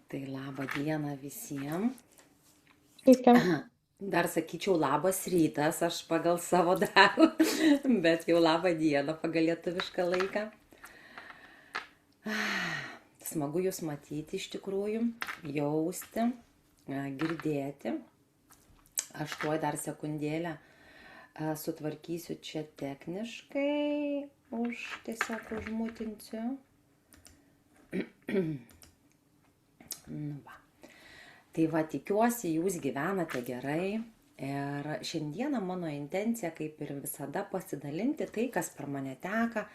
Tai labą dieną visiems. Sveiki. Dar sakyčiau labas rytas, aš pagal savo darbą, bet jau labą dieną pagal lietuvišką laiką. Smagu Jūs matyti iš tikrųjų, jausti, girdėti. Aš tuoj dar sekundėlę sutvarkysiu čia techniškai, tiesiog užmutinsiu. Nu va. Tai va, tikiuosi, jūs gyvenate gerai ir šiandieną mano intencija, kaip ir visada, pasidalinti tai, kas per mane teka,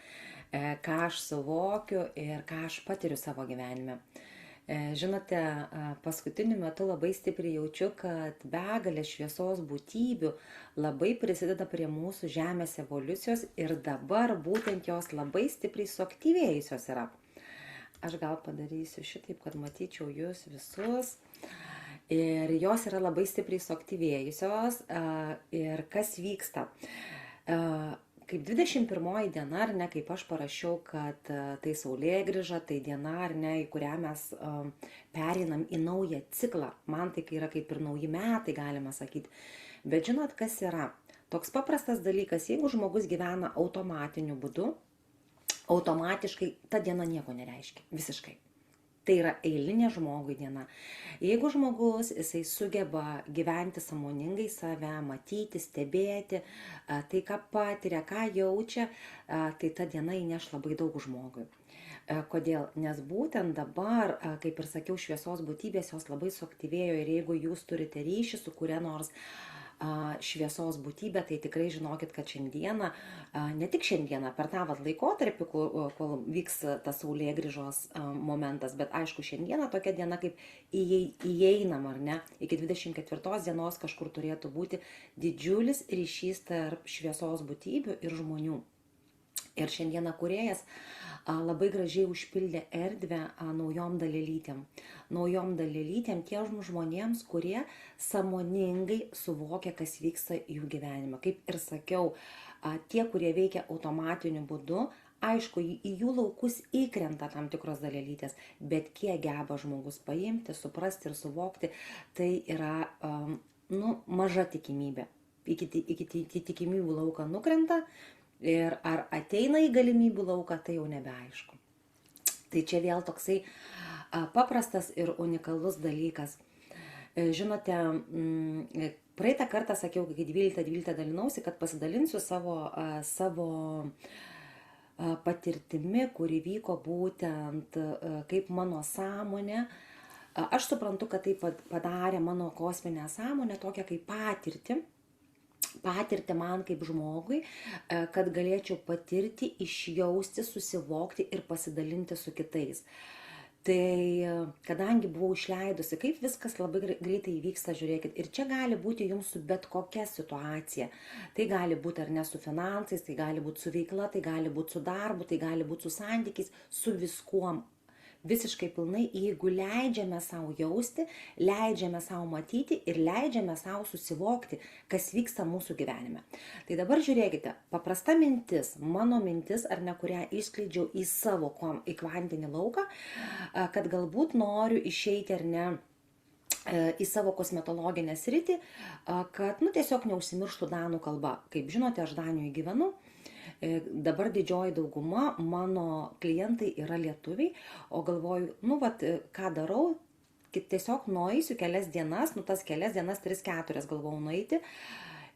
ką aš suvokiu ir ką aš patiriu savo gyvenime. Žinote, paskutiniu metu labai stipriai jaučiu, kad begalė šviesos būtybių labai prisideda prie mūsų Žemės evoliucijos ir dabar būtent jos labai stipriai suaktyvėjusios yra. Aš gal padarysiu šitaip, kad matyčiau jūs visus. Ir jos yra labai stipriai suaktyvėjusios. Ir kas vyksta? Kaip 21 diena, ar ne, kaip aš parašiau, kad tai saulėgrįža, tai diena, ar ne, į kurią mes pereinam į naują ciklą. Man tai yra kaip ir nauji metai, galima sakyti. Bet žinot, kas yra? Toks paprastas dalykas, jeigu žmogus gyvena automatiniu būdu, automatiškai ta diena nieko nereiškia. Visiškai. Tai yra eilinė žmogui diena. Jeigu žmogus, jisai sugeba gyventi sąmoningai save, matyti, stebėti, tai ką patiria, ką jaučia, tai ta diena įneš labai daug žmogui. Kodėl? Nes būtent dabar, kaip ir sakiau, šviesos būtybės jos labai suaktyvėjo ir jeigu jūs turite ryšį su kuria nors šviesos būtybė, tai tikrai žinokit, kad šiandieną, ne tik šiandieną, per tą laikotarpį, kol vyks tas saulėgrįžos momentas, bet aišku, šiandieną tokia diena, kaip įeinam, ar ne, iki 24 dienos kažkur turėtų būti didžiulis ryšys tarp šviesos būtybių ir žmonių. Ir šiandieną kūrėjas labai gražiai užpildė erdvę naujom dalelytėm. Naujom dalelytėm tiem žmonėms, kurie sąmoningai suvokia, kas vyksta jų gyvenime. Kaip ir sakiau, tie, kurie veikia automatiniu būdu, aišku, į jų laukus įkrenta tam tikros dalelytės, bet kiek geba žmogus paimti, suprasti ir suvokti, tai yra maža tikimybė. Iki tikimybių lauką nukrenta. Ir ar ateina į galimybių lauką, tai jau nebeaišku. Tai čia vėl toksai paprastas ir unikalus dalykas. Žinote, praeitą kartą sakiau, kai 12 dalinausi, kad pasidalinsiu savo patirtimi, kuri vyko būtent kaip mano sąmonė. Aš suprantu, kad tai padarė mano kosminę sąmonę tokią kaip patirti man kaip žmogui, kad galėčiau patirti, išjausti, susivokti ir pasidalinti su kitais. Tai kadangi buvau išleidusi, kaip viskas labai greitai įvyksta, žiūrėkit, ir čia gali būti jums su bet kokia situacija. Tai gali būti ar ne su finansais, tai gali būti su veikla, tai gali būti su darbu, tai gali būti su santykiais, su viskuom. Visiškai pilnai, jeigu leidžiame savo jausti, leidžiame savo matyti ir leidžiame savo susivokti, kas vyksta mūsų gyvenime. Tai dabar žiūrėkite, paprasta mintis, mano mintis, ar ne, kurią išskleidžiau į kvantinį lauką, kad galbūt noriu išeiti ar ne į savo kosmetologinę sritį, kad tiesiog neužsimirštų danų kalba. Kaip žinote, aš Danijoje gyvenu. Dabar didžioji dauguma mano klientai yra lietuviai, o galvoju, ką darau, tiesiog nueisiu kelias dienas, tas kelias dienas, 3-4 galvojau nueiti.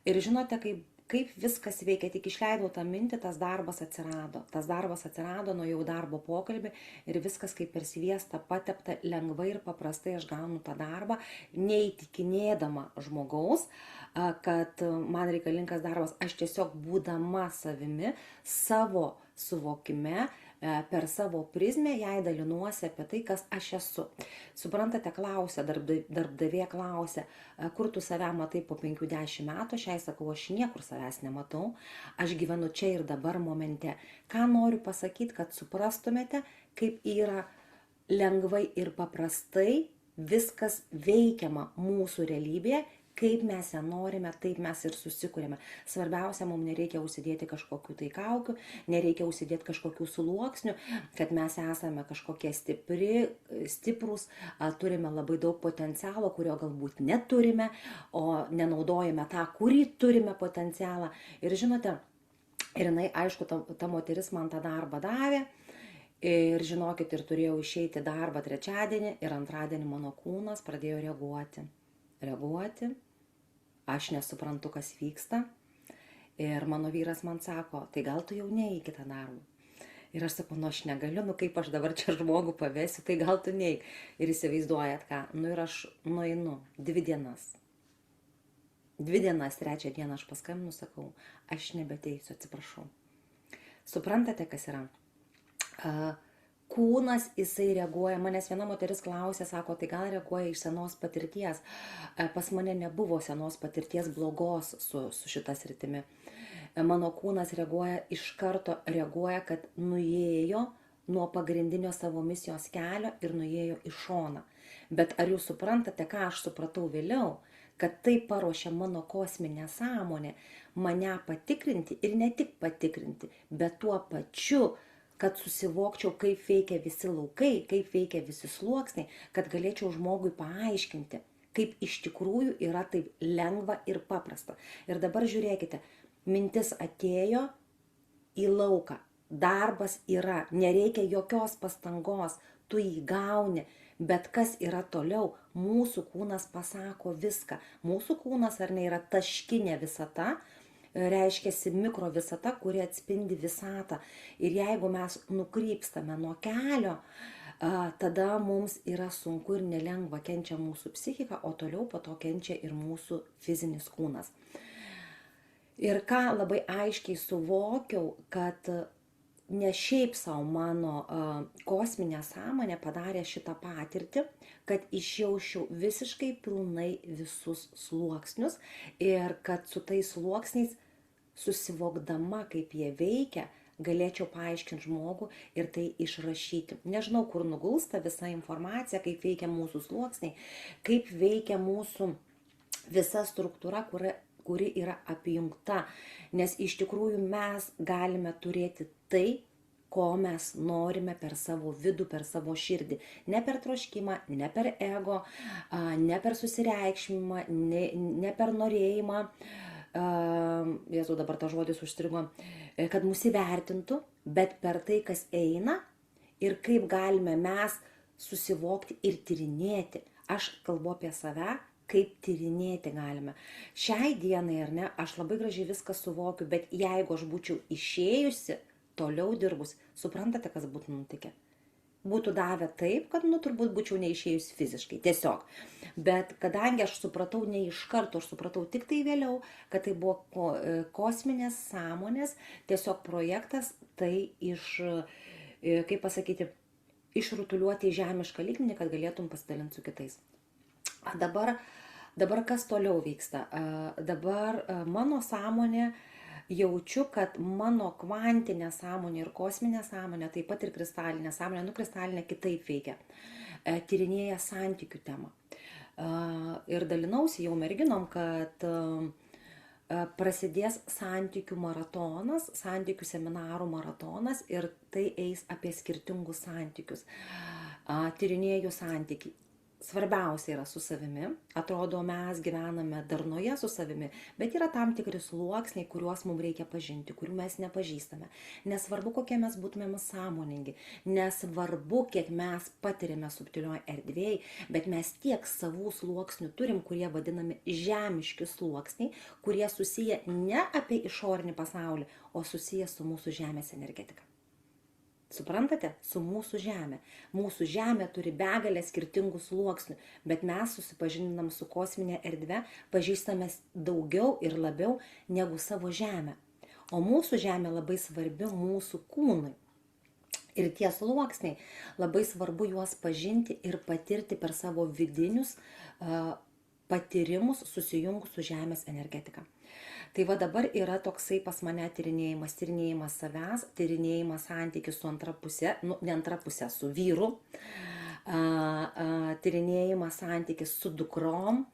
Ir žinote, kaip viskas veikia, tik išleidau tą mintį, tas darbas atsirado, nuėjau darbo pokalbį ir viskas kaip per sviestą patepta, lengvai ir paprastai aš gaunu tą darbą, neįtikinėdama žmogaus, kad man reikalingas darbas, aš tiesiog būdama savimi, savo suvokime, per savo prizmę jai dalinuosi apie tai, kas aš esu. Suprantate, darbdavė klausia, kur tu save matai po 5-10 metų, aš jai sakau, aš niekur savęs nematau, aš gyvenu čia ir dabar momente. Ką noriu pasakyti, kad suprastumėte, kaip yra lengvai ir paprastai viskas veikiama mūsų realybėje, Kaip mes ją norime, taip mes ir susikūrėme. Svarbiausia, mums nereikia užsidėti kažkokių tai kaukių, nereikia užsidėti kažkokių sluoksnių, kad mes esame kažkokie stiprūs, turime labai daug potencialo, kurio galbūt neturime, o nenaudojame tą, kurį turime potencialą. Ir žinote, ir jinai, aišku, ta moteris man tą darbą davė. Ir žinokit, ir turėjau išeiti darbą trečiadienį ir antradienį mano kūnas pradėjo reaguoti. Aš nesuprantu, kas vyksta. Ir mano vyras man sako, tai gal tu jau neik į tą darbą. Ir aš sakau, aš negaliu, kaip aš dabar čia žmogų pavėsiu, tai gal tu neik. Ir įsivaizduojat ką, ir aš nueinu 2 dienas. 2 dienas, 3 dieną aš paskambinu, sakau, aš nebeteisiu, atsiprašau. Suprantate, kas yra? Kūnas jisai reaguoja, manęs viena moteris klausė, sako, tai gal reaguoja iš senos patirties. Pas mane nebuvo senos patirties blogos su šita sritimi. Mano kūnas reaguoja, iš karto reaguoja, kad nuėjo nuo pagrindinio savo misijos kelio ir nuėjo į šoną. Bet ar jūs suprantate, ką aš supratau vėliau? Kad tai paruošia mano kosminė sąmonė mane patikrinti ir ne tik patikrinti, bet tuo pačiu, kad susivokčiau, kaip veikia visi laukai, kaip veikia visi sluoksniai, kad galėčiau žmogui paaiškinti, kaip iš tikrųjų yra taip lengva ir paprasta. Ir dabar žiūrėkite, mintis atėjo į lauką, darbas yra, nereikia jokios pastangos, tu jį gauni, bet kas yra toliau, mūsų kūnas pasako viską. Mūsų kūnas ar ne yra taškinė visata, reiškiasi mikro visata, kuri atspindi visatą. Ir jeigu mes nukrypstame nuo kelio, tada mums yra sunku ir nelengva, kenčia mūsų psichika, o toliau po to kenčia ir mūsų fizinis kūnas. Ir ką labai aiškiai suvokiau, kad ne šiaip savo mano kosminė sąmonė padarė šitą patirtį, kad išjaučiau visiškai pilnai visus sluoksnius ir kad su tais sluoksniais susivokdama, kaip jie veikia, galėčiau paaiškinti žmogų ir tai išrašyti. Nežinau, kur nugulsta visa informacija, kaip veikia mūsų sluoksniai, kaip veikia mūsų visa struktūra, kuri yra apjungta. Nes iš tikrųjų mes galime turėti tai, ko mes norime per savo vidų, per savo širdį. Ne per troškimą, ne per ego, ne per susireikšmimą, ne per norėjimą. Jėzau, dabar tas žodis užstrigo, kad mus įvertintų, bet per tai, kas eina ir kaip galime mes susivokti ir tyrinėti. Aš kalbu apie save, kaip tyrinėti galime. Šiai dienai, ar ne, aš labai gražiai viską suvokiu, bet jeigu aš būčiau išėjusi, toliau dirbus, suprantate, kas būtų nutikę? Būtų davę taip, kad, turbūt būčiau neišėjus fiziškai, tiesiog. Bet kadangi aš supratau ne iš karto, aš supratau tik tai vėliau, kad tai buvo kosminės sąmonės, tiesiog projektas tai kaip pasakyti, išrutuliuoti į žemišką lygmenį, kad galėtum pasidalinti su kitais. Dabar kas toliau vyksta? Dabar mano sąmonė, jaučiu, kad mano kvantinė sąmonė ir kosminė sąmonė, taip pat ir kristalinė sąmonė, kristalinė kitaip veikia, tyrinėja santykių temą. Ir dalinausi jau merginom, kad prasidės santykių maratonas, santykių seminarų maratonas ir tai eis apie skirtingus santykius. Tyrinėju santykį. Svarbiausia yra su savimi, atrodo mes gyvename darnoje su savimi, bet yra tam tikri sluoksniai, kuriuos mums reikia pažinti, kurių mes nepažįstame. Nesvarbu, kokie mes būtumėm sąmoningi, nesvarbu, kiek mes patiriame subtilioje erdvėje, bet mes tiek savų sluoksnių turim, kurie vadinami žemiški sluoksniai, kurie susiję ne apie išorinį pasaulį, o susiję su mūsų žemės energetika. Suprantate? Su mūsų žemė. Mūsų žemė turi begalę skirtingų sluoksnių, bet mes susipažindam su kosminė erdve, pažįstame daugiau ir labiau negu savo žemę. O mūsų žemė labai svarbi mūsų kūnui. Ir tie sluoksniai, labai svarbu juos pažinti ir patirti per savo vidinius patyrimus susijungus su žemės energetika. Tai va dabar yra toksai pas mane tyrinėjimas savęs, tyrinėjimas santykis su antra pusė, ne antra pusė, su vyru, tyrinėjimas santykis su dukrom,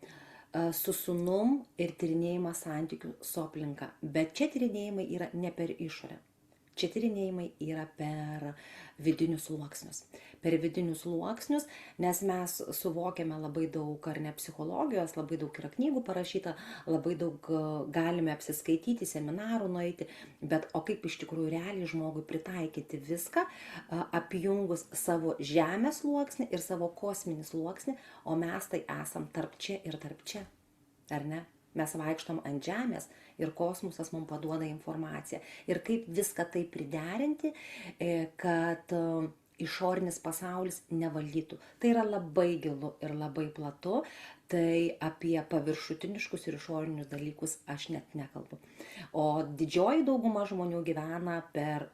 su sūnum ir tyrinėjimas santykių su aplinka. Bet čia tyrinėjimai yra ne per išorę. Čia tyrinėjimai yra per vidinius sluoksnius. Per vidinius sluoksnius, nes mes suvokiame labai daug, ar ne, psichologijos, labai daug yra knygų parašyta, labai daug galime apsiskaityti, seminarų nueiti, bet o kaip iš tikrųjų realiai žmogui pritaikyti viską, apjungus savo žemės sluoksnį ir savo kosminį sluoksnį, o mes tai esam tarp čia ir tarp čia, ar ne? Mes vaikštom ant žemės ir kosmosas mums paduoda informaciją. Ir kaip viską tai priderinti, kad išorinis pasaulis nevaldytų. Tai yra labai gilu ir labai platu, tai apie paviršutiniškus ir išorinius dalykus aš net nekalbu. O didžioji dauguma žmonių gyvena per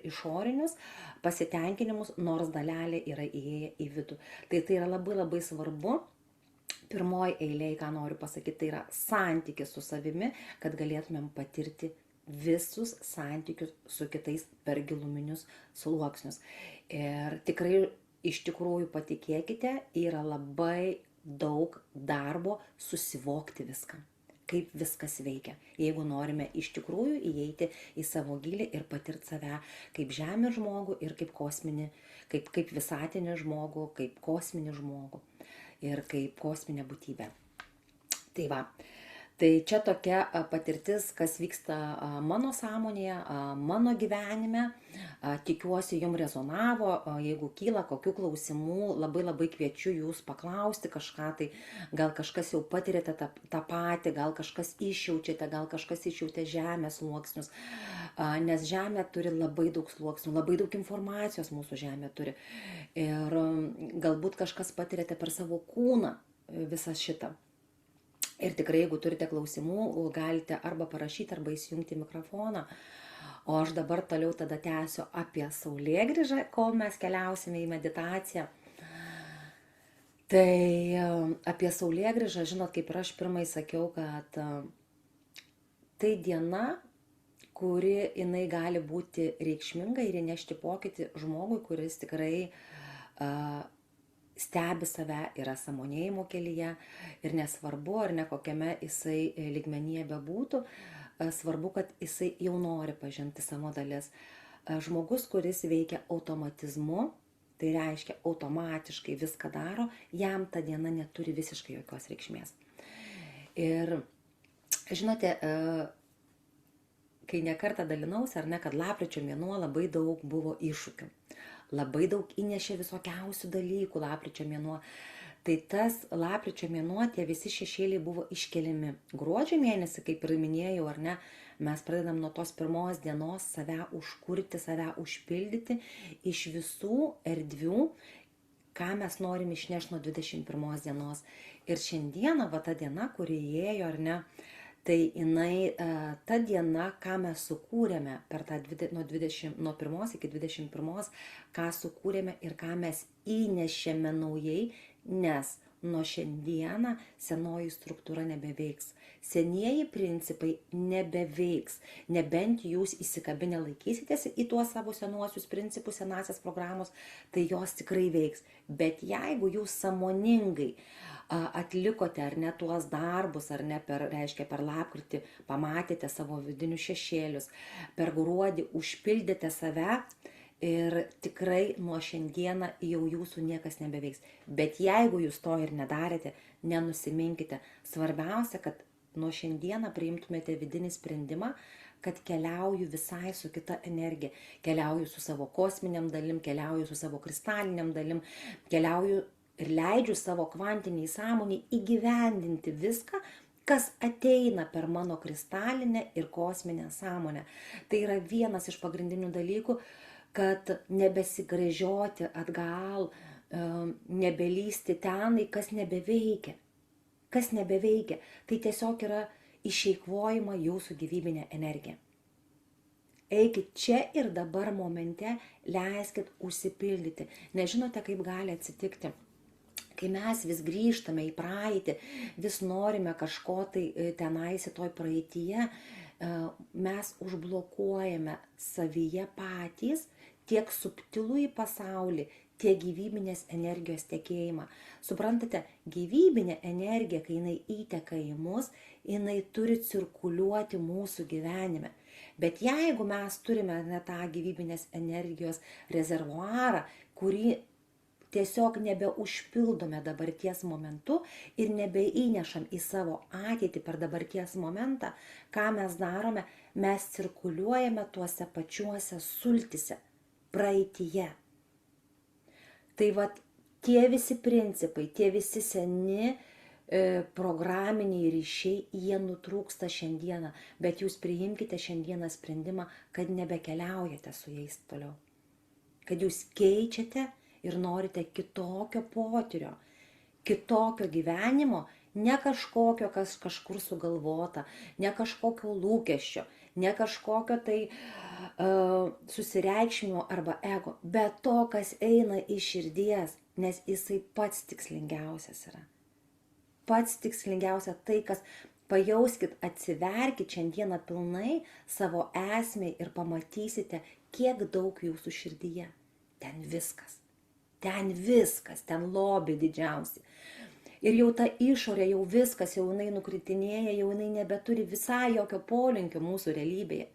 išorinius pasitenkinimus, nors dalelė yra įėję į vidų. Tai yra labai labai svarbu. Pirmoji eilė, ką noriu pasakyti, tai yra santykis su savimi, kad galėtumėm patirti visus santykius su kitais per giluminius sluoksnius. Ir tikrai, iš tikrųjų, patikėkite, yra labai daug darbo susivokti viską, kaip viskas veikia, jeigu norime iš tikrųjų įeiti į savo gilį ir patirti save kaip žemės žmogų ir kaip kosminį, kaip visatinį žmogų, kaip kosminį žmogų ir kaip kosminė būtybė. Tai va, tai čia tokia patirtis, kas vyksta mano sąmonėje, mano gyvenime. Tikiuosi, jums rezonavo. Jeigu kyla kokių klausimų, labai labai kviečiu jūs paklausti kažką, tai gal kažkas jau patirėte tą patį, gal kažkas išjaučiate, gal kažkas išjautė žemės sluoksnius, nes žemė turi labai daug sluoksnių, labai daug informacijos mūsų žemė turi. Ir galbūt kažkas patirėte per savo kūną visą šitą. Ir tikrai, jeigu turite klausimų, galite arba parašyti, arba įsijungti mikrofoną. O aš dabar toliau tada tęsiu apie saulėgrįžą, kol mes keliausime į meditaciją. Tai apie saulėgrįžą, žinot, kaip ir aš pirmai sakiau, kad tai diena, kuri jinai gali būti reikšminga ir įnešti pokytį žmogui, kuris tikrai stebi save, yra sąmonėjimo kelyje ir nesvarbu, ar ne kokiame jisai lygmenyje bebūtų, svarbu, kad jisai jau nori pažinti savo dalis. Žmogus, kuris veikia automatizmu, tai reiškia automatiškai viską daro, jam ta diena neturi visiškai jokios reikšmės. Ir žinote, kai nekartą dalinausi, ar ne, kad lapkričio mėnuo labai daug buvo iššūkių. Labai daug įnešė visokiausių dalykų lapkričio mėnuo. Tai tas lapkričio mėnuo, tie visi šešėliai buvo iškeliami. Gruodžio mėnesį, kaip ir minėjau, ar ne, mes pradedam nuo tos pirmos dienos save užkurti, save užpildyti iš visų erdvių, ką mes norim išnešti nuo 21 dienos. Ir šiandieną, va ta diena, kuri įėjo, ar ne, tai jinai, ta diena, ką mes sukūrėme per tą nuo 1 iki 21, ką sukūrėme ir ką mes įnešėme naujai, nes nuo šiandieną senoji struktūra nebeveiks. Senieji principai nebeveiks, nebent jūs įsikabinę laikysitės į tuos savo senuosius principus, senasias programos, tai jos tikrai veiks. Bet jeigu jūs sąmoningai atlikote ar ne tuos darbus, ar ne per lapkritį, pamatėte savo vidinius šešėlius, per gruodį užpildėte save ir tikrai nuo šiandieną jau jūsų niekas nebeveiks. Bet jeigu jūs to ir nedarėte, nenusiminkite. Svarbiausia, kad nuo šiandieną priimtumėte vidinį sprendimą, kad keliauju visai su kita energija. Keliauju su savo kosminiam dalim, keliauju su savo kristaliniam dalim, keliauju ir leidžiu savo kvantiniai sąmoniai įgyvendinti viską, kas ateina per mano kristalinę ir kosminę sąmonę. Tai yra vienas iš pagrindinių dalykų, kad nebesigręžioti atgal, nebelysti tenai, kas nebeveikia. Kas nebeveikia. Tai tiesiog yra išeikvojama jūsų gyvybinė energija. Eikit čia ir dabar momente, leiskit užsipildyti. Nežinote, kaip gali atsitikti. Kai mes vis grįžtame į praeitį, vis norime kažko tai tenais į toj praeityje, mes užblokuojame savyje patys tiek subtilų į pasaulį, tiek gyvybinės energijos tekėjimą. Suprantate, gyvybinė energija, kai jinai įteka į mus, jinai turi cirkuliuoti mūsų gyvenime. Bet jeigu mes turime ne tą gyvybinės energijos rezervuarą, kurį tiesiog nebeužpildome dabarties momentu ir nebeįnešam į savo ateitį per dabarties momentą, ką mes darome, mes cirkuliuojame tuose pačiuose sultise, praeityje. Tai vat tie visi principai, tie visi seni programiniai ryšiai, jie nutrūksta šiandieną, bet jūs priimkite šiandieną sprendimą, kad nebekeliaujate su jais toliau. Kad jūs keičiate ir norite kitokio potyrio, kitokio gyvenimo, ne kažkokio, kas kažkur sugalvota, ne kažkokio lūkesčio, ne kažkokio tai susireikšmimo arba ego, bet to, kas eina iš širdies, nes jisai pats tikslingiausias yra. Pats tikslingiausia tai, kas pajauskit, atsiverkit šiandieną pilnai savo esmei ir pamatysite, kiek daug jūsų širdyje. Ten viskas. Ten viskas, ten lobiai didžiausi. Ir jau ta išorė, jau viskas, jau jinai nukritinėja, jau jinai nebeturi visai jokio polinkio mūsų realybėje.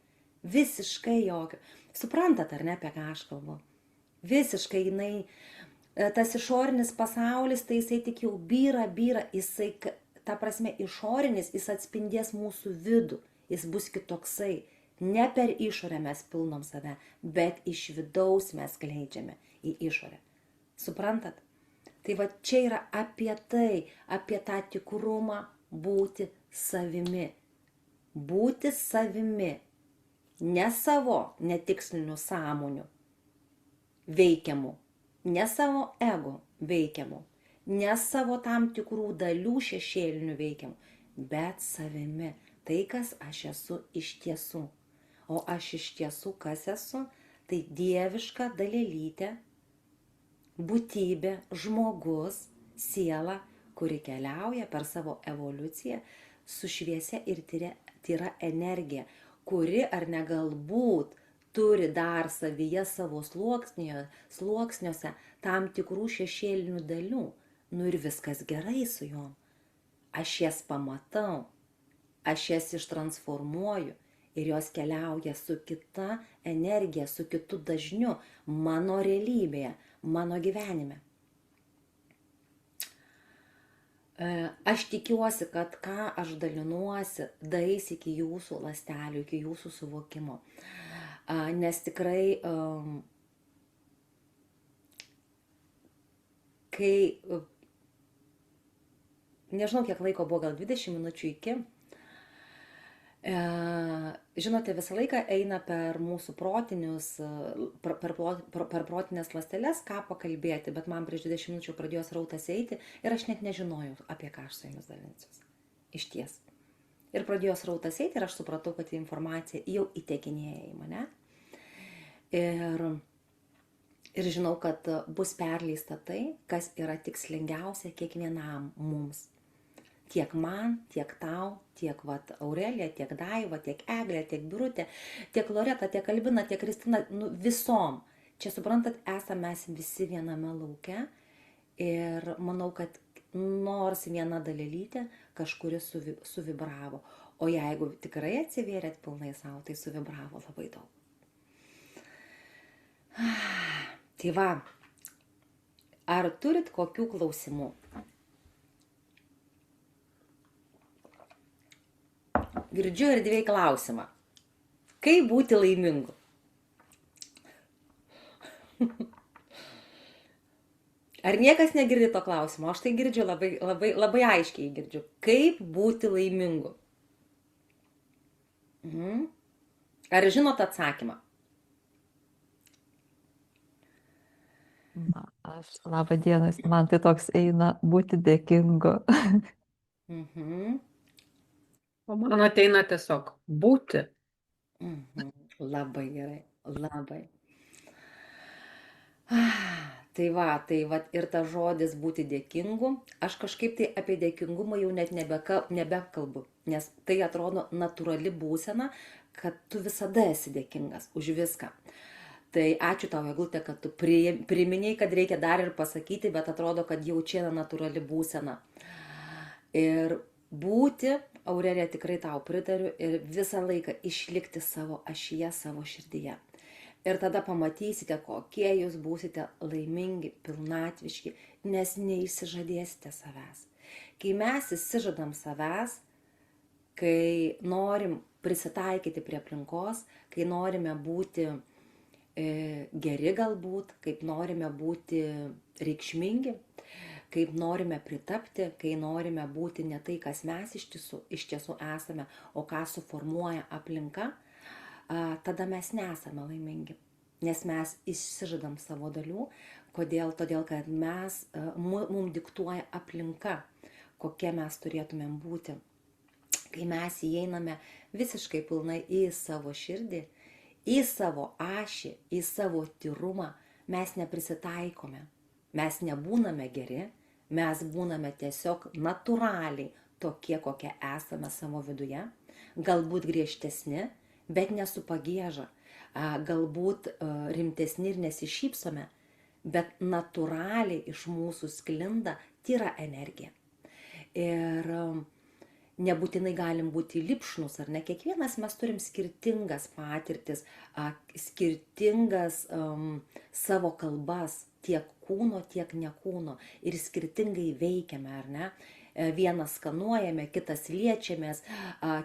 Visiškai jokio. Suprantat, ar ne, apie ką aš kalbu? Visiškai jinai, tas išorinis pasaulis, tai jisai tik jau byra, jisai, ta prasme, išorinis, jis atspindės mūsų vidų, jis bus kitoksai. Ne per išorę mes pilnom save, bet iš vidaus mes skleidžiame į išorę. Suprantat? Tai va čia yra apie tai, apie tą tikrumą būti savimi. Būti savimi. Ne savo netikslinių sąmonių veikiamų, ne savo ego veikiamų, ne savo tam tikrų dalių šešėlinių veikiamų, bet savimi. Tai, kas aš esu iš tiesų. O aš iš tiesų kas esu? Tai dieviška dalelytė, būtybė, žmogus, siela, kuri keliauja per savo evoliuciją su šviesia ir tyra energija, kuri ar ne galbūt turi dar savyje savo sluoksniuose tam tikrų šešėlinių dalių. Nu ir viskas gerai su juom. Aš jas pamatau, aš jas ištransformuoju ir jos keliauja su kita energija, su kitu dažniu mano realybėje, mano gyvenime. Aš tikiuosi, kad ką aš dalinuosi, daeis iki jūsų ląstelių, iki jūsų suvokimo. Nes tikrai, kai, nežinau, kiek laiko buvo, gal 20 minučių iki, žinote, visą laiką eina per mūsų protinius, per protinės ląsteles, ką pakalbėti, bet man prieš 20 minučių pradėjo srautas eiti ir aš net nežinojau, apie ką aš su jumis dalinsiuosi. Iš ties. Ir pradėjo srautas eiti ir aš supratau, kad informacija jau įtekinėja į mane. Ir žinau, kad bus perleista tai, kas yra tikslingiausia kiekvienam mums. Tiek man, tiek tau, tiek vat Aurelija, tiek Daiva, tiek Eglė, tiek Birutė, tiek Loreta, tiek Albina, tiek Kristina, nu visom. Čia suprantat, esame mes visi viename lauke ir manau, kad nors viena dalelytė kažkuri suvibravo. O jeigu tikrai atsivėrėt pilnai savo, tai suvibravo labai daug. Tai va, ar turit kokių klausimų? Girdžiu erdvėj klausimą. Kaip būti laimingu? Ar niekas negirdi to klausimo? Aš tai girdžiu labai aiškiai girdžiu. Kaip būti laimingu? Ar žinot atsakymą? Labą dieną, man tai toks eina būti dėkingu. O man ateina tiesiog būti. Labai gerai, labai. Tai va, ir tas žodis būti dėkingu, aš kažkaip tai apie dėkingumą jau net nebekalbu, nes tai atrodo natūrali būsena, kad tu visada esi dėkingas už viską. Tai ačiū tau, Eglutė, kad tu priminėjai, kad reikia dar ir pasakyti, bet atrodo, kad jau čia yra natūrali būsena. Ir būti, Aurelija, tikrai tau pritariu, ir visą laiką išlikti savo ašyje, savo širdyje. Ir tada pamatysite, kokie jūs būsite laimingi, pilnatviški, nes neįsižadėsite savęs. Kai mes įsižadam savęs, kai norim prisitaikyti prie aplinkos, kai norime būti geri galbūt, kaip norime būti reikšmingi, kaip norime pritapti, kai norime būti ne tai, kas mes iš tiesų esame, o ką suformuoja aplinka, tada mes nesame laimingi, nes mes išsižadam savo dalių. Kodėl? Todėl, kad mums diktuoja aplinka, kokie mes turėtumėm būti. Kai mes įeiname visiškai pilnai į savo širdį, į savo ašį, į savo tyrumą, mes neprisitaikome, mes nebūname geri, mes būname tiesiog natūraliai tokie, kokie esame savo viduje, galbūt griežtesni, bet nesu pagieža, galbūt rimtesni ir nesišypsome, bet natūraliai iš mūsų sklinda tyra energija. Ir nebūtinai galim būti lipšnus, ar ne? Kiekvienas mes turim skirtingas patirtis, skirtingas savo kalbas, tiek kūno, tiek nekūno, ir skirtingai veikiame, ar ne? Vienas skanuojame, kitas liečiamės,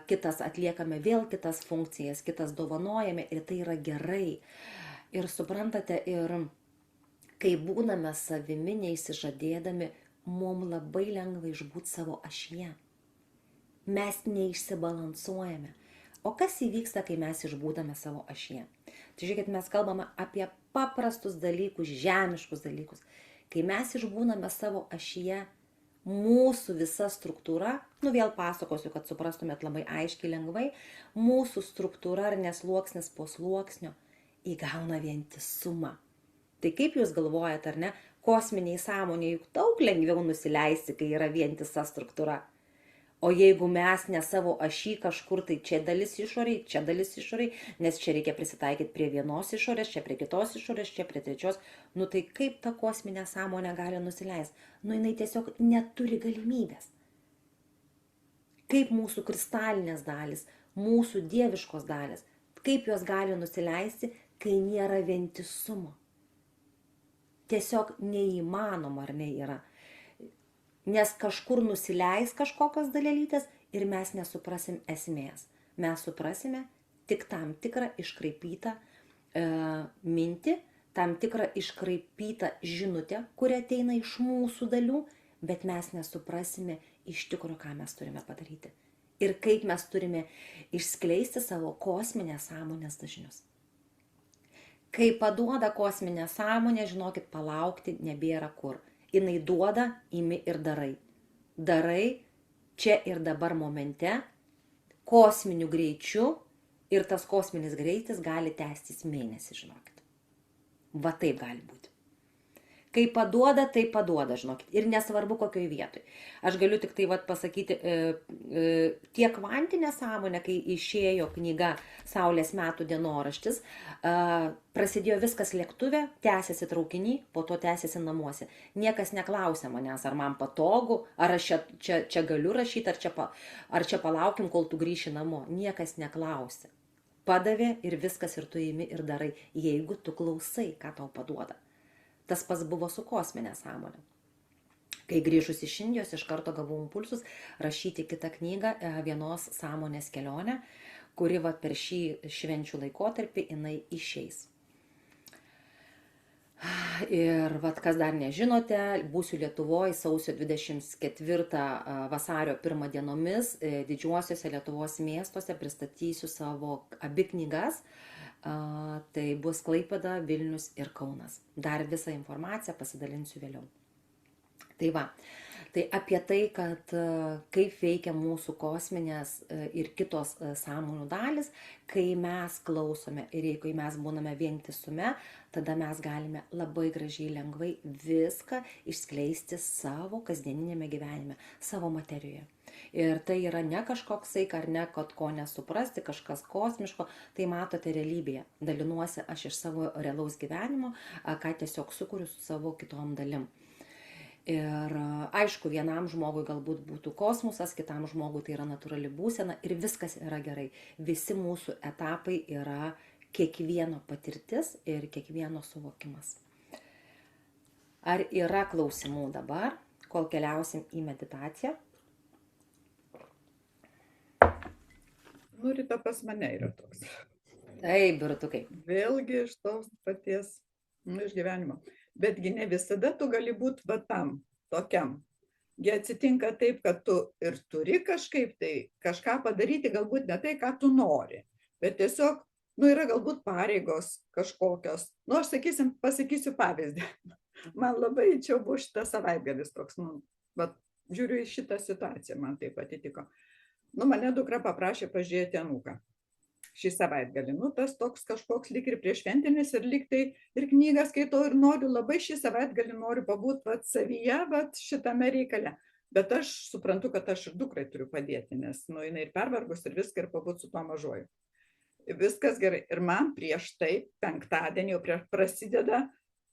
kitas atliekame vėl kitas funkcijas, kitas dovanojame, ir tai yra gerai. Ir suprantate, ir kai būname savimi neįsižadėdami, mums labai lengva išbūti savo ašyje. Mes neišsibalansuojame. O kas įvyksta, kai mes išbūdame savo ašyje? Tai žiūrėkit, mes kalbame apie paprastus dalykus, žemiškus dalykus. Kai mes išbūname savo ašyje, mūsų visa struktūra, vėl pasakosiu, kad suprastumėt labai aiškiai, lengvai, mūsų struktūra, ar nesluoksnis po sluoksnio, įgauna vientisumą. Tai kaip jūs galvojat, ar ne, kosminiai sąmonė juk daug lengviau nusileisti, kai yra vientisa struktūra. O jeigu mes ne savo ašy kažkur, tai čia dalis išoriai, nes čia reikia prisitaikyti prie vienos išorės, čia prie kitos išorės, čia prie trečios, tai kaip ta kosminė sąmonė gali nusileisti? Jinai tiesiog neturi galimybės. Kaip mūsų kristalinės dalis, mūsų dieviškos dalis, kaip jos gali nusileisti, kai nėra vientisumo? Tiesiog neįmanoma, ar ne yra. Nes kažkur nusileis kažkokios dalelytės ir mes nesuprasim esmės. Mes suprasime tik tam tikrą iškraipytą mintį, tam tikrą iškraipytą žinutę, kuri ateina iš mūsų dalių, bet mes nesuprasime iš tikrųjų, ką mes turime padaryti. Ir kaip mes turime išskleisti savo kosminės sąmonės dažnius. Kai paduoda kosminė sąmonė, žinokit, palaukti nebėra kur. Jinai duoda, imi ir darai. Darai čia ir dabar momente, kosminiu greičiu, ir tas kosminis greitis gali tęstis mėnesį, žinokit. Va taip gali būti. Kai paduoda, tai paduoda, žinokit. Ir nesvarbu kokioj vietoj. Aš galiu tik tai pasakyti, tiek kvantinė sąmonė, kai išėjo knyga Saulės metų dienoraštis, prasidėjo viskas lėktuve, tęsiasi traukiny, po to tęsiasi namuose. Niekas neklausė manęs, ar man patogu, ar aš čia galiu rašyti, ar čia palaukim, kol tu grįši namo. Niekas neklausė. Padavė ir viskas, ir tu imi ir darai, jeigu tu klausai, ką tau paduoda. Tas pas buvo su kosminė sąmonė. Kai grįžus iš Indijos, iš karto gavau impulsus rašyti kitą knygą, vienos sąmonės kelionę, kuri per šį švenčių laikotarpį jinai išeis. Ir kas dar nežinote, būsiu Lietuvoje sausio 24 vasario 1 dienomis, didžiuosiuose Lietuvos miestuose pristatysiu savo abi knygas. Tai bus Klaipėda, Vilnius ir Kaunas. Dar visą informaciją pasidalinsiu vėliau. Tai va, Tai apie tai, kad kaip veikia mūsų kosminės ir kitos sąmonų dalis, kai mes klausome ir kai mes būname vientisume, tada mes galime labai gražiai, lengvai viską išskleisti savo kasdieninėme gyvenime, savo materijoje. Ir tai yra ne kažkoksai, ar ne, kad ko nesuprasti, kažkas kosmiško, tai matote realybėje. Dalinuosi aš iš savo realaus gyvenimo, ką tiesiog sukuriu su savo kitom dalim. Ir aišku, vienam žmogui galbūt būtų kosmosas, kitam žmogui tai yra natūrali būsena ir viskas yra gerai. Visi mūsų etapai yra kiekvieno patirtis ir kiekvieno suvokimas. Ar yra klausimų dabar, kol keliausim į meditaciją? Nu, Rita, pas mane yra toks. Taip, birutukai. Vėlgi iš tos paties išgyvenimo. Betgi ne visada tu gali būti va tam, tokiam. Gi atsitinka taip, kad tu ir turi kažkaip tai kažką padaryti, galbūt ne tai, ką tu nori, bet tiesiog, yra galbūt pareigos kažkokios. Aš pasakysiu pavyzdį. Man labai čia buvo šitas savaitgalis toks, žiūriu į šitą situaciją, man taip atitiko. Mane dukra paprašė pažiūrėti anūką. Šį savaitgalį. Tas toks kažkoks lyg ir prieššventinis ir lyg tai ir knygą skaitau ir noriu, labai šį savaitgalį noriu pabūti savyje, šitame reikale. Bet aš suprantu, kad aš ir dukrai turiu padėti, nes jinai ir pervargus ir viską ir pabūti su tuo mažoju. Viskas gerai. Ir man prieš tai, penktadienį jau prasideda,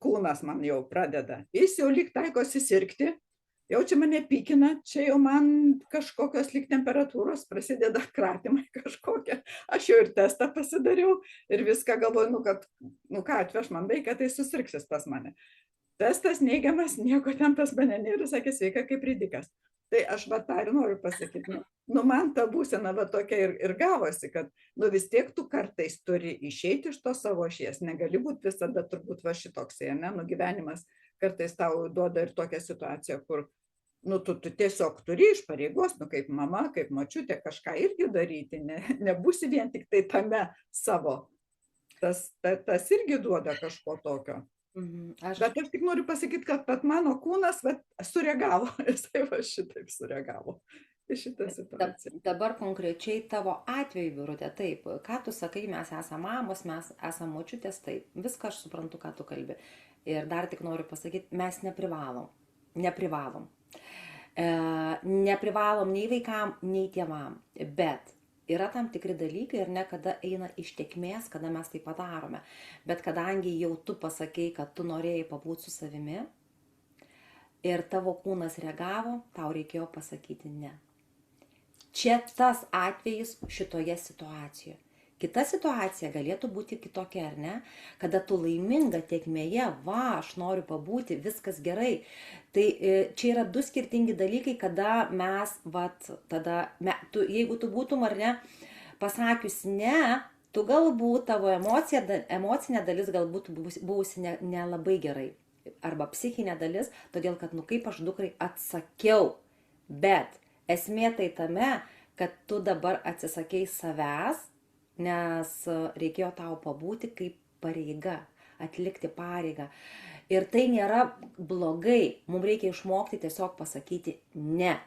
kūnas man jau pradeda. Jis jau lyg taikosi sirgti. Jau čia mane pykina, čia jau man kažkokios lyg temperatūros, prasideda kratymai kažkokie. Aš jau ir testą pasidariau ir viską galvoju, kad, ką atveš man vaiką, tai susirgsis pas mane. Testas neigiamas, nieko ten pas mane nėra, sakė, sveika kaip ridikas. Tai aš tą ir noriu pasakyti. Man ta būsena tokia ir gavosi, kad vis tiek tu kartais turi išeiti iš to savo ašies. Negali būti visada turbūt šitoksai, gyvenimas kartais tau duoda ir tokią situaciją, kur tu tiesiog turi iš pareigos, kaip mama, kaip močiutė, kažką irgi daryti, nebūsi vien tik tai tame savo. Tas irgi duoda kažko tokio. Bet aš tik noriu pasakyti, kad mano kūnas sureagavo, jisai šitaip sureagavo į šitą situaciją. Dabar konkrečiai tavo atveju, Birutė, taip, ką tu sakai, mes esame mamos, mes esame močiutės, taip, viską aš suprantu, ką tu kalbi. Ir dar tik noriu pasakyti, mes neprivalom. Neprivalom nei vaikam, nei tėvam, bet yra tam tikri dalykai ir kada eina iš tėkmės, kada mes tai padarome. Bet kadangi jau tu pasakei, kad tu norėjai pabūti su savimi ir tavo kūnas reagavo, tau reikėjo pasakyti ne. Čia tas atvejis šitoje situacijoje. Kita situacija galėtų būti kitokia, ar ne? Kada tu laiminga tėkmėje, aš noriu pabūti, viskas gerai. Tai čia yra du skirtingi dalykai, kada mes, jeigu tu būtum, ar ne, pasakius ne, tu galbūt tavo emocinė dalis galbūt buvusi nelabai gerai. Arba psichinė dalis, todėl kad, kaip aš dukrai atsakiau. Bet esmė tai tame, kad tu dabar atsisakei savęs, nes reikėjo tau pabūti kaip pareiga, atlikti pareigą. Ir tai nėra blogai, mums reikia išmokti tiesiog pasakyti ne.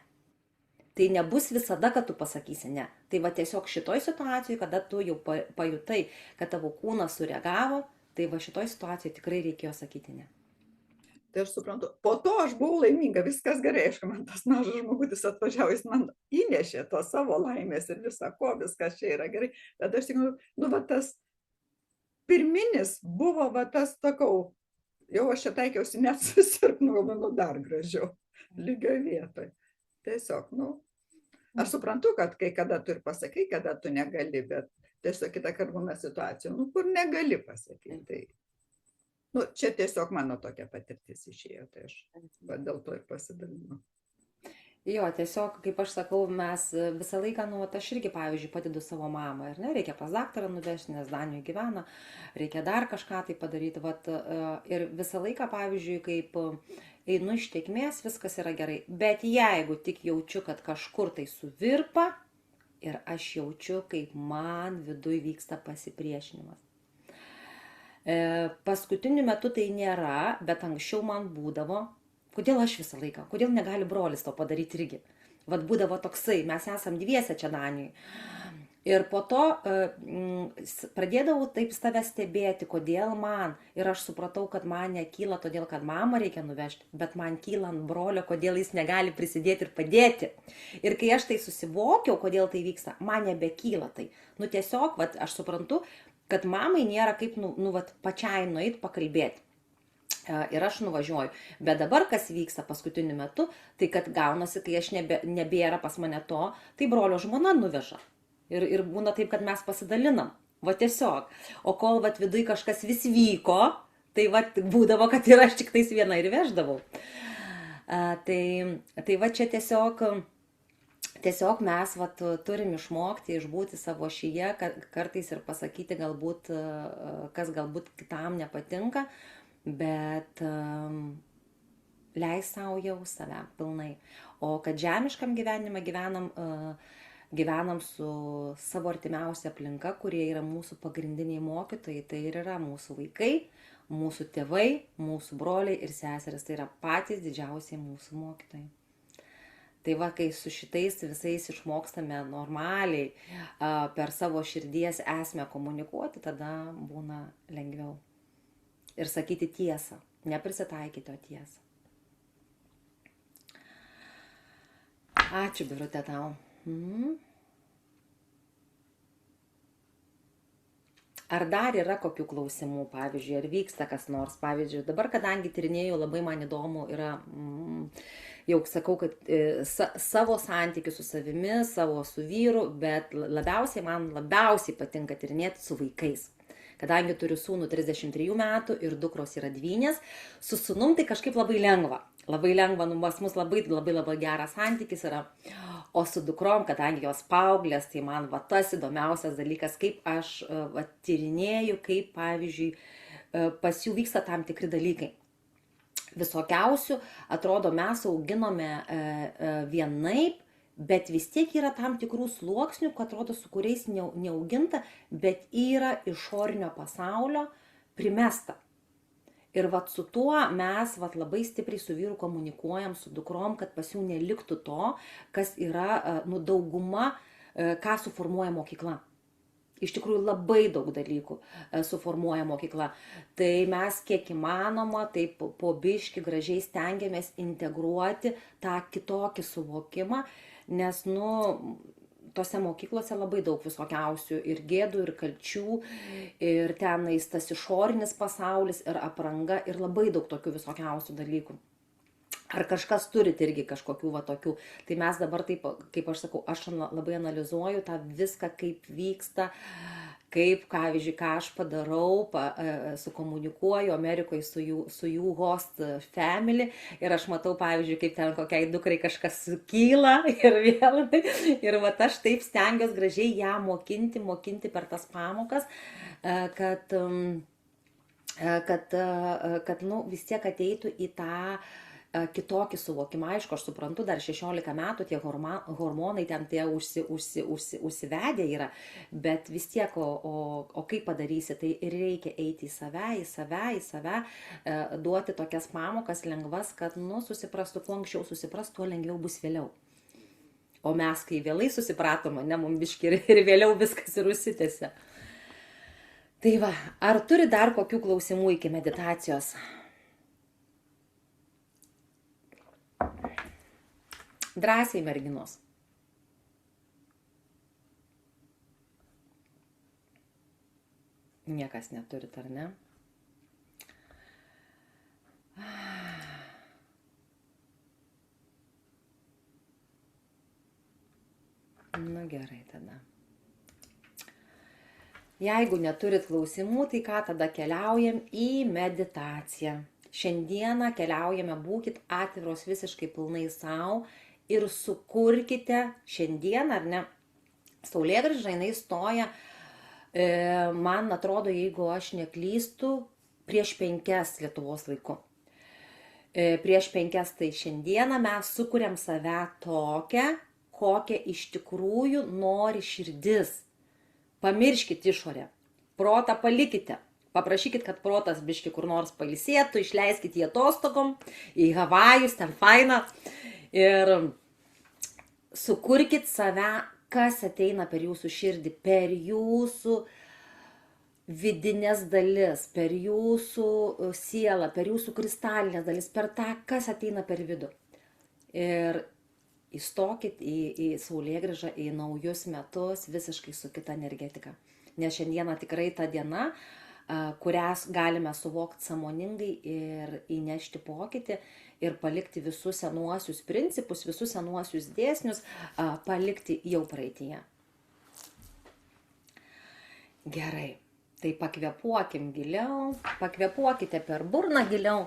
Tai nebus visada, kad tu pasakysi ne. Tai tiesiog šitoj situacijoje, kada tu jau pajutai, kad tavo kūnas sureagavo, tai šitoj situacijoje tikrai reikėjo sakyti ne. Tai aš suprantu, po to aš buvau laiminga, viskas gerai, aišku, man tas mažas žmogutis atvažiavo, jis man įnešė to savo laimės ir visą ko, viskas čia yra gerai, bet aš tik, tas pirminis buvo, tas, sakau, jau aš čia taikiausi net susirgti, dar gražiau, lygioje vietoje. Tiesiog, aš suprantu, kad kai kada tu ir pasakai, kada tu negali, bet tiesiog kitą kartą būna situacija, kur negali pasakyti. Tai čia tiesiog mano tokia patirtis išėjo, tai aš dėl to ir pasidalinu. Jo, tiesiog, kaip aš sakau, mes visą laiką, aš irgi, pavyzdžiui, padedu savo mamą, ir reikia pas daktarą nuvežti, nes Danijoje gyvena, reikia dar kažką tai padaryti, ir visą laiką, pavyzdžiui, kaip einu iš tėkmės, viskas yra gerai, bet jeigu tik jaučiu, kad kažkur tai suvirpa ir aš jaučiu, kaip man viduj vyksta pasipriešinimas. Paskutiniu metu tai nėra, bet anksčiau man būdavo, Kodėl aš visą laiką? Kodėl negali brolis to padaryti irgi? Vat būdavo toksai, mes esam dviese čia Danijoj. Ir po to pradėdavau taip save stebėti, kodėl man. Ir aš supratau, kad man nekyla todėl, kad mamą reikia nuvežti, bet man kyla ant brolio, kodėl jis negali prisidėti ir padėti. Ir kai aš tai susivokiau, kodėl tai vyksta, man nebekyla tai. Nu tiesiog, vat, aš suprantu, kad mamai nėra kaip vat, pačiai nueit pakalbėti. Ir aš nuvažiuoju. Bet dabar, kas vyksta paskutiniu metu, tai kad gaunasi, kai aš nebėra pas mane to, tai brolio žmona nuveža. Ir būna taip, kad mes pasidalinam. Va tiesiog. O kol vat viduj kažkas vis vyko, tai vat būdavo, kad ir aš tik tais viena ir veždavau. Tai va čia tiesiog mes vat turim išmokti išbūti savo šyje, kartais ir pasakyti galbūt, kas galbūt kitam nepatinka, bet leis savo jau save pilnai. O kad žemiškam gyvenimą gyvenam su savo artimiausia aplinka, kurie yra mūsų pagrindiniai mokytojai, tai ir yra mūsų vaikai, mūsų tėvai, mūsų broliai ir seserys, tai yra patys didžiausiai mūsų mokytojai. Tai va, kai su šitais visais išmokstame normaliai per savo širdies esmę komunikuoti, tada būna lengviau. Ir sakyti tiesą, neprisitaikyti, o tiesą. Ačiū, Birute, tau. Ar dar yra kokių klausimų, pavyzdžiui, ar vyksta kas nors, pavyzdžiui, dabar, kadangi tyrinėjau, labai man įdomu yra, jau sakau, kad savo santykių su savimi, savo su vyru, bet man labiausiai patinka tyrinėti su vaikais. Kadangi turiu sūnų 33 metų ir dukros yra 2, su sūnum tai kažkaip labai lengva. Labai lengva, pas mus labai geras santykis yra. O su dukrom, kadangi jos paauglės, tai man va tas įdomiausias dalykas, kaip aš tyrinėju, kaip, pavyzdžiui, pas jų vyksta tam tikri dalykai. Visokiausių, atrodo, mes auginome vienaip, bet vis tiek yra tam tikrų sluoksnių, kad atrodo, su kuriais neauginta, bet yra išorinio pasaulio primesta. Ir vat su tuo mes vat labai stipriai su vyru komunikuojam, su dukrom, kad pas jų neliktų to, kas yra dauguma, ką suformuoja mokykla. Iš tikrųjų labai daug dalykų suformuoja mokykla. Tai mes kiek įmanoma, taip po biškį gražiai stengiamės integruoti tą kitokį suvokimą, nes, tose mokyklose labai daug visokiausių ir gėdų, ir kalčių, ir tenais tas išorinis pasaulis, ir apranga, ir labai daug tokių visokiausių dalykų. Ar kažkas turit irgi kažkokių va tokių. Tai mes dabar taip, kaip aš sakau, aš labai analizuoju tą viską, kaip vyksta, kaip, pavyzdžiui, ką aš padarau, sukomunikuoju Amerikoje su jų host family ir aš matau, pavyzdžiui, kaip ten kokiai dukrai kažkas sukyla ir vėl. Ir va aš taip stengiuosi gražiai ją mokinti per tas pamokas, kad vis tiek ateitų į tą kitokį suvokimą. Aišku, aš suprantu, dar 16 metų tie hormonai ten tie užsivedę yra, bet vis tiek, o kaip padarysi, tai ir reikia eiti į save, duoti tokias pamokas lengvas, kad, susiprastų, kuo anksčiau susiprastų, tuo lengviau bus vėliau. O mes, kai vėlai susipratome, mums biški ir vėliau viskas ir užsitęsia. Tai va, ar turi dar kokių klausimų iki meditacijos? Drąsiai, merginos. Niekas neturit, ar ne? Nu gerai tada. Jeigu neturit klausimų, tai ką tada keliaujam į meditaciją. Šiandieną keliaujame, būkit atviros visiškai pilnai savo ir sukurkite šiandien, ar ne, saulėgrąža, jinai stoja, man atrodo, jeigu aš neklystu, prieš 5 Lietuvos laiku. Prieš 5, tai šiandieną mes sukuriam save tokią, kokią iš tikrųjų nori širdis. Pamirškit išorę, protą palikite, paprašykit, kad protas biški kur nors pailsėtų, išleiskit į atostogom, į Havajus, ten faina. Ir sukurkit save, kas ateina per jūsų širdį, per jūsų vidinės dalis, per jūsų sielą, per jūsų kristalinės dalis, per tą, kas ateina per vidų. Ir įstokit į saulėgrįžą, į naujus metus visiškai su kita energetika. Nes šiandieną tikrai ta diena, kurią galime suvokti sąmoningai ir įnešti pokytį ir palikti visus senuosius principus, visus senuosius dėsnius, palikti jau praeityje. Gerai, tai pakvėpuokim giliau, pakvėpuokite per burną giliau.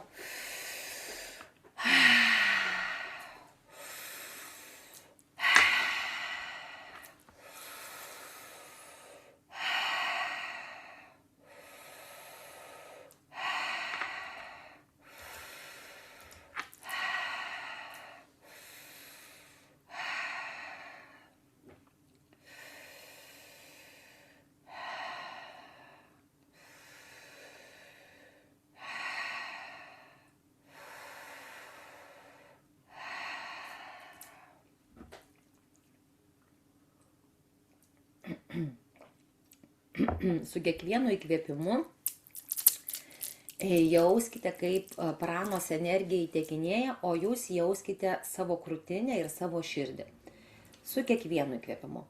Su kiekvienu įkvėpimu jauskite, kaip pranos energija įtekinėja, o jūs jauskite savo krūtinę ir savo širdį. Su kiekvienu įkvėpimu.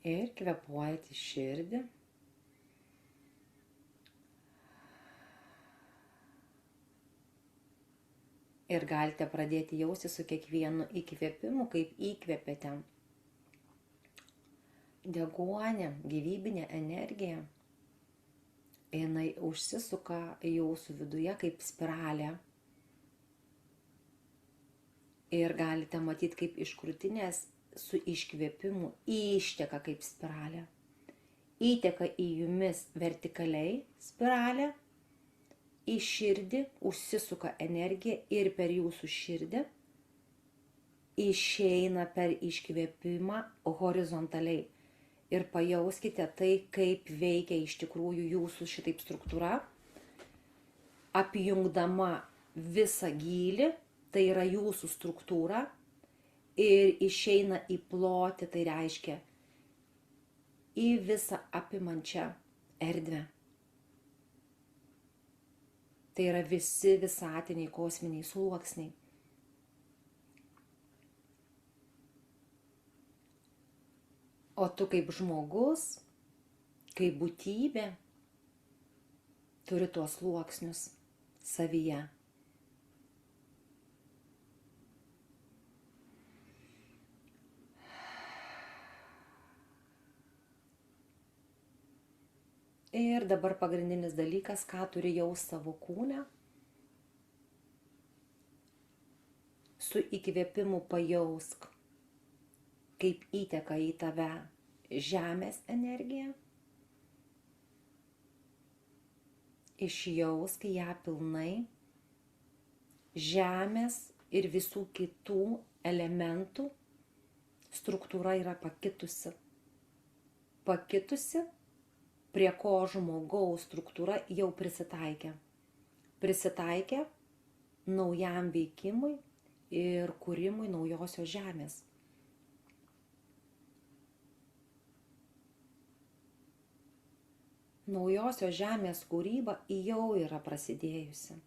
Ir kvėpuojate į širdį. Ir galite pradėti jausti su kiekvienu įkvėpimu, kaip įkvėpėte deguonę, gyvybinę energiją. Jinai užsisuka jūsų viduje kaip spiralė. Ir galite matyti, kaip iš krūtinės su iškvėpimu išteka kaip spiralė. Įteka į jumis vertikaliai spiralė, į širdį užsisuka energija ir per jūsų širdį išeina per iškvėpimą horizontaliai. Ir pajauskite tai, kaip veikia iš tikrųjų jūsų šitaip struktūra, apjungdama visą gylį, tai yra jūsų struktūra, ir išeina į plotį, tai reiškia į visą apimančią erdvę. Tai yra visi visatiniai kosminiai sluoksniai. O tu kaip žmogus, kaip būtybė, turi tuos sluoksnius savyje. Ir dabar pagrindinis dalykas, ką turi jaust savo kūne. Su įkvėpimu pajausk, kaip įteka į tave žemės energija. Išjausk ją pilnai. Žemės ir visų kitų elementų struktūra yra pakitusi. Pakitusi, prie ko žmogaus struktūra jau prisitaikė. Prisitaikė naujam veikimui ir kūrimui naujosios žemės. naujosios žemės kūryba jau yra prasidėjusi.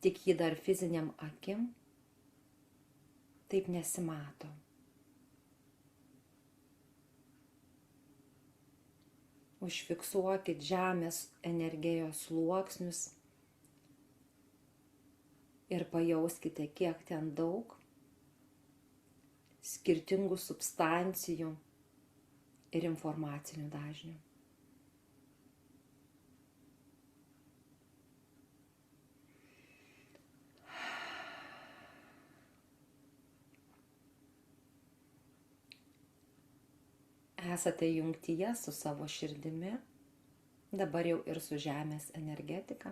Tik ji dar fiziniam akim taip nesimato. Užfiksuokit žemės energijos sluoksnius ir pajauskite, kiek ten daug skirtingų substancijų ir informacinių dažnių. Esate jungtyje su savo širdimi, dabar jau ir su žemės energetika.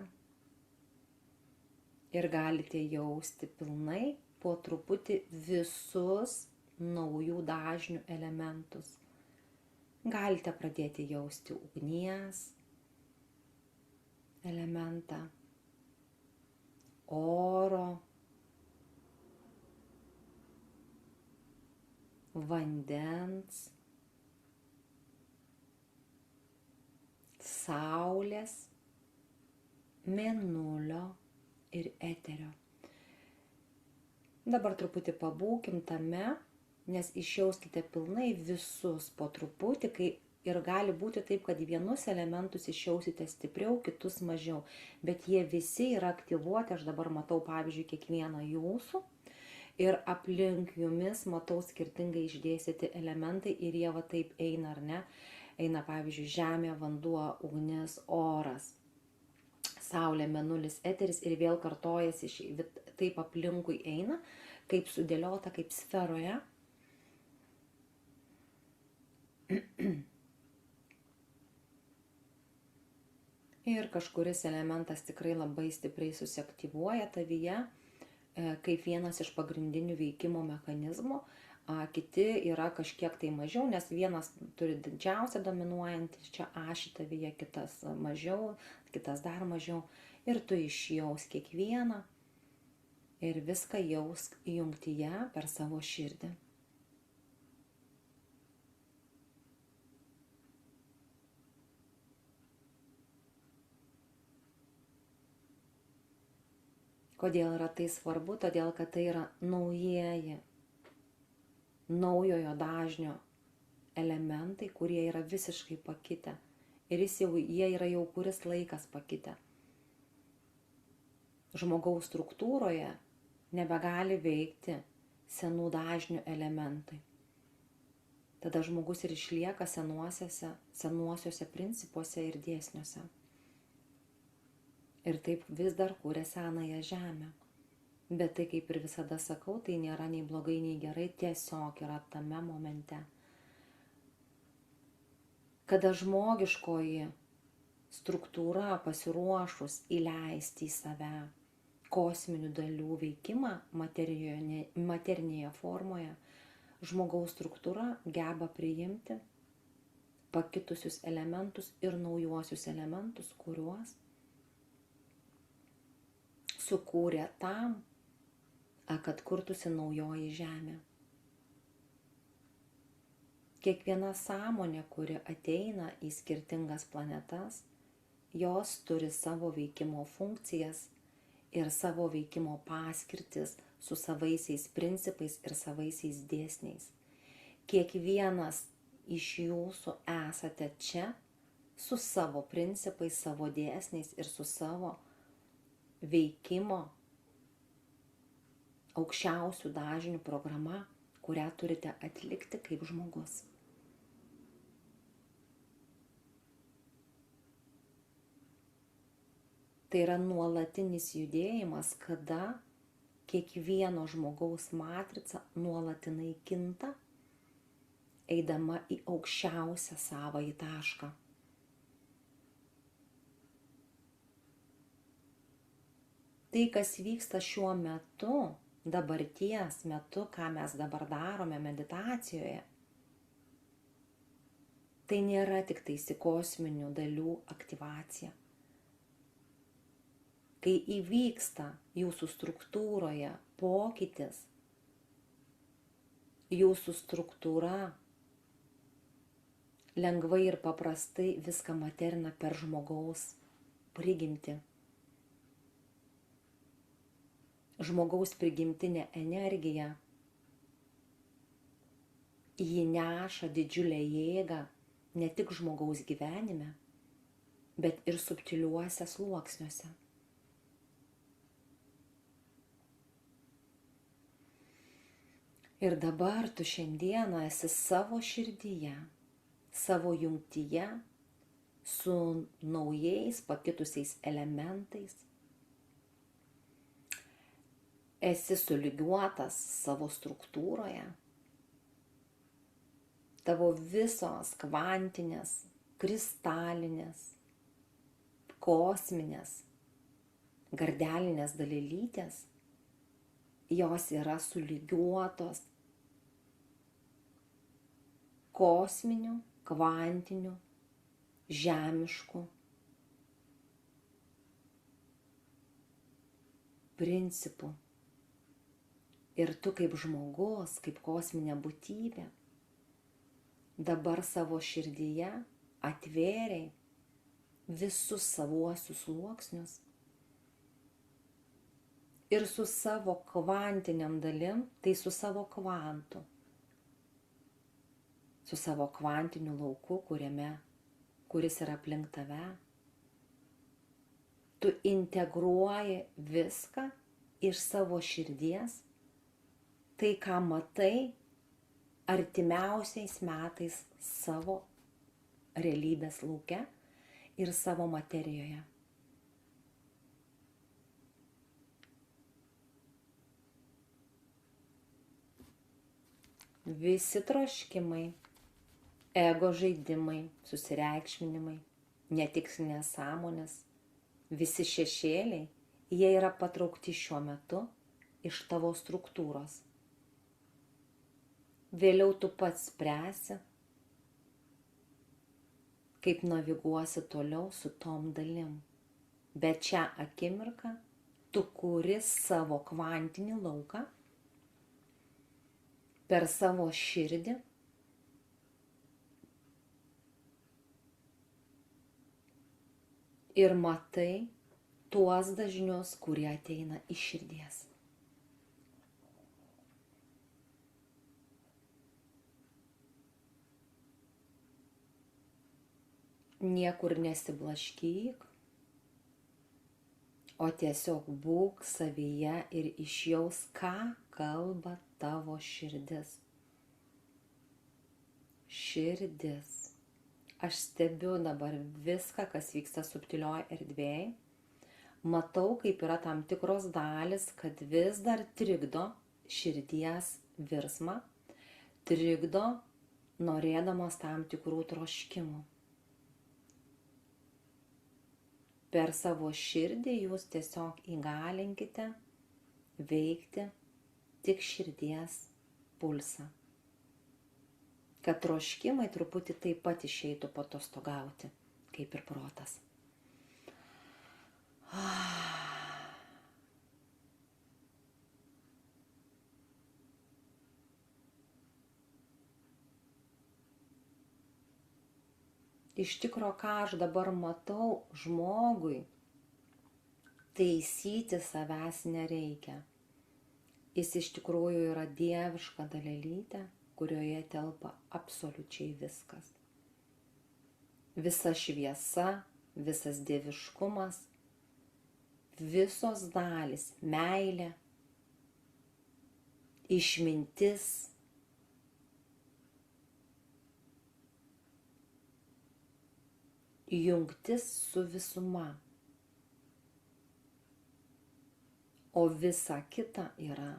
Ir galite jausti pilnai po truputį visus naujų dažnių elementus. Galite pradėti jausti ugnies elementą, oro, vandens, saulės, mėnulio ir eterio. Dabar truputį pabūkim tame, nes išjauskite pilnai visus po truputį, kai ir gali būti taip, kad vienus elementus išjausite stipriau, kitus mažiau, bet jie visi yra aktyvuoti. Aš dabar matau, pavyzdžiui, kiekvieną jūsų ir aplink jumis matau skirtingai išdėstyti elementai ir jie va taip eina, ar ne? Eina, pavyzdžiui, žemė, vanduo, ugnis, oras, saulė, mėnulis, eteris ir vėl kartojasi, taip aplinkui eina, kaip sudėliota, kaip sferoje. Ir kažkuris elementas tikrai labai stipriai susiaktyvuoja tavyje, kaip vienas iš pagrindinių veikimo mechanizmų. Kiti yra kažkiek tai mažiau, nes vienas turi didžiausią dominuojantį čia ašį tavyje, kitas mažiau, kitas dar mažiau. Ir tu išjaus kiekvieną ir viską jausk jungtyje per savo širdį. Kodėl yra tai svarbu? Todėl, kad tai yra naujieji, naujojo dažnio elementai, kurie yra visiškai pakitę. Ir jie yra jau kuris laikas pakitę. Žmogaus struktūroje nebegali veikti senų dažnių elementai. Tada žmogus ir išlieka senuosiuose principuose ir dėsniuose. Ir taip vis dar kūrė senąją žemę. Bet tai, kaip ir visada sakau, tai nėra nei blogai, nei gerai, tiesiog yra tame momente. Kada žmogiškoji struktūra pasiruošus įleisti į save kosminių dalių veikimą materinėje formoje, žmogaus struktūra geba priimti pakitusius elementus ir naujuosius elementus, kuriuos sukūrė tam, kad kurtųsi naujoji žemė. Kiekviena sąmonė, kuri ateina į skirtingas planetas, jos turi savo veikimo funkcijas ir savo veikimo paskirtis su savaisiais principais ir savaisiais dėsniais. Kiekvienas iš jūsų esate čia su savo principais, savo dėsniais ir su savo veikimo aukščiausių dažnių programa, kurią turite atlikti kaip žmogus. Tai yra nuolatinis judėjimas, kada kiekvieno žmogaus matrica nuolatinai kinta, eidama į aukščiausią savąjį tašką. Tai, kas vyksta šiuo metu, dabarties metu, ką mes dabar darome meditacijoje, tai nėra tik tais kosminių dalių aktyvacija. Kai įvyksta jūsų struktūroje pokytis, jūsų struktūra lengvai ir paprastai viską materina per žmogaus prigimtį. Žmogaus prigimtinė energija, ji neša didžiulę jėgą ne tik žmogaus gyvenime, bet ir subtiliuose sluoksniuose. Ir dabar tu šiandieną esi savo širdyje, savo jungtyje su naujais pakitusiais elementais. Esi sulygiuotas savo struktūroje. Tavo visos kvantinės, kristalinės, kosminės, gardelinės dalelytės, jos yra sulygiuotos kosminių, kvantinių, žemiškų principų. Ir tu kaip žmogus, kaip kosminė būtybė, dabar savo širdyje atvėrei visus savuosius sluoksnius ir su savo kvantiniam dalim, tai su savo kvantu, su savo kvantiniu lauku, kuris yra aplink tave, tu integruoji viską iš savo širdies, tai ką matai artimiausiais metais savo realybės lauke ir savo materijoje. Visi troškimai, ego žaidimai, susireikšminimai, netikslinės sąmonės, visi šešėliai, jie yra patraukti šiuo metu iš tavo struktūros. Vėliau tu pats spręsi, kaip naviguosi toliau su tom dalim. Bet šią akimirką tu kuri savo kvantinį lauką per savo širdį ir matai tuos dažnius, kurie ateina iš širdies. Niekur nesiblaškyk, o tiesiog būk savyje ir išjaus, ką kalba tavo širdis. Širdis. Aš stebiu dabar viską, kas vyksta subtilioj erdvėj. Matau, kaip yra tam tikros dalis, kad vis dar trikdo širdies virsmą, trikdo norėdamos tam tikrų troškimų. Per savo širdį jūs tiesiog įgalinkite veikti tik širdies pulsą. Kad troškimai truputį taip pat išeitų patostogauti, kaip ir protas. Iš tikro, ką aš dabar matau, žmogui taisyti savęs nereikia. Jis iš tikrųjų yra dieviška dalelytė, kurioje telpa absoliučiai viskas. Visa šviesa, visas dieviškumas, visos dalys, meilė, išmintis, jungtis su visuma, o visa kita yra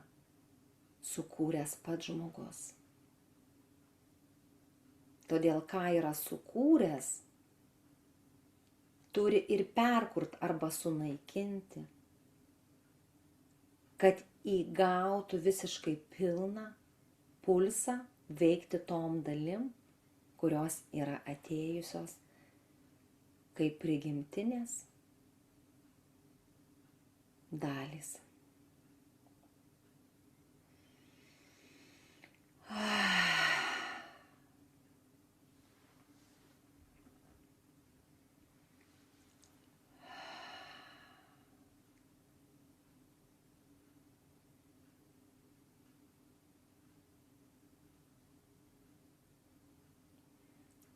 sukūręs pats žmogus. Todėl ką yra sukūręs, turi ir perkurt arba sunaikinti, kad įgautų visiškai pilną pulsą veikti tom dalim, kurios yra atėjusios kaip prigimtinės dalys.